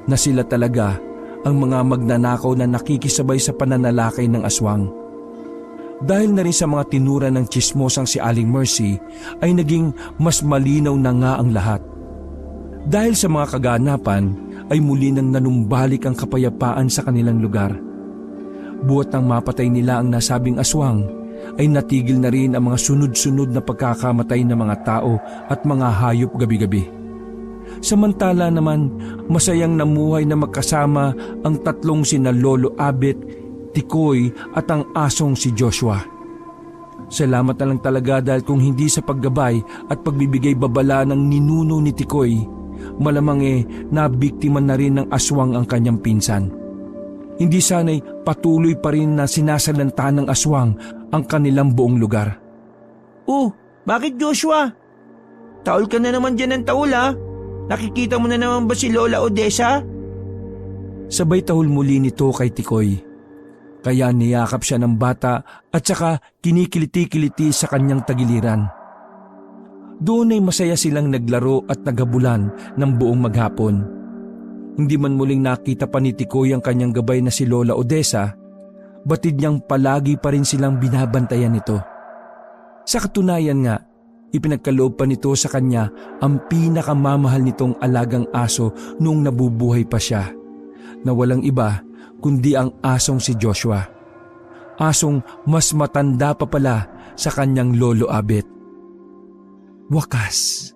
[SPEAKER 3] na sila talaga ang mga magnanakaw na nakikisabay sa pananalakay ng aswang. Dahil na rin sa mga tinura ng tsismosang si Aling Mercy ay naging mas malinaw na nga ang lahat. Dahil sa mga kaganapan ay muli nang nanumbalik ang kapayapaan sa kanilang lugar. Buot nang mapatay nila ang nasabing aswang ay natigil na rin ang mga sunod-sunod na pagkakamatay ng mga tao at mga hayop gabi-gabi. Samantala naman, masayang namuhay na magkasama ang 3 sina Lolo Abet, Tikoy at ang asong si Joshua. Salamat na lang talaga dahil kung hindi sa paggabay at pagbibigay babala ng ninuno ni Tikoy, malamang nabiktima na rin ng aswang ang kanyang pinsan. Hindi sana'y patuloy pa rin na sinasalanta ng aswang ang kanilang buong lugar.
[SPEAKER 2] Oh, bakit Joshua? Taol ka na naman dyan ng taol ha? Nakikita mo na naman ba si Lola Odessa?
[SPEAKER 3] Sabay tahol muli nito kay Tikoy. Kaya niyakap siya ng bata at saka kinikiliti-kiliti sa kanyang tagiliran. Doon ay masaya silang naglaro at naghabulan ng buong maghapon. Hindi man muling nakita pa ni Tikoy ang kanyang gabay na si Lola Odessa, batid niyang palagi pa rin silang binabantayan nito. Sa katunayan nga, ipinagkaloob pa nito sa kanya ang pinakamamahal nitong alagang aso noong nabubuhay pa siya, na walang iba kundi ang asong si Joshua. Asong mas matanda pa pala sa kanyang lolo Abet. Wakas,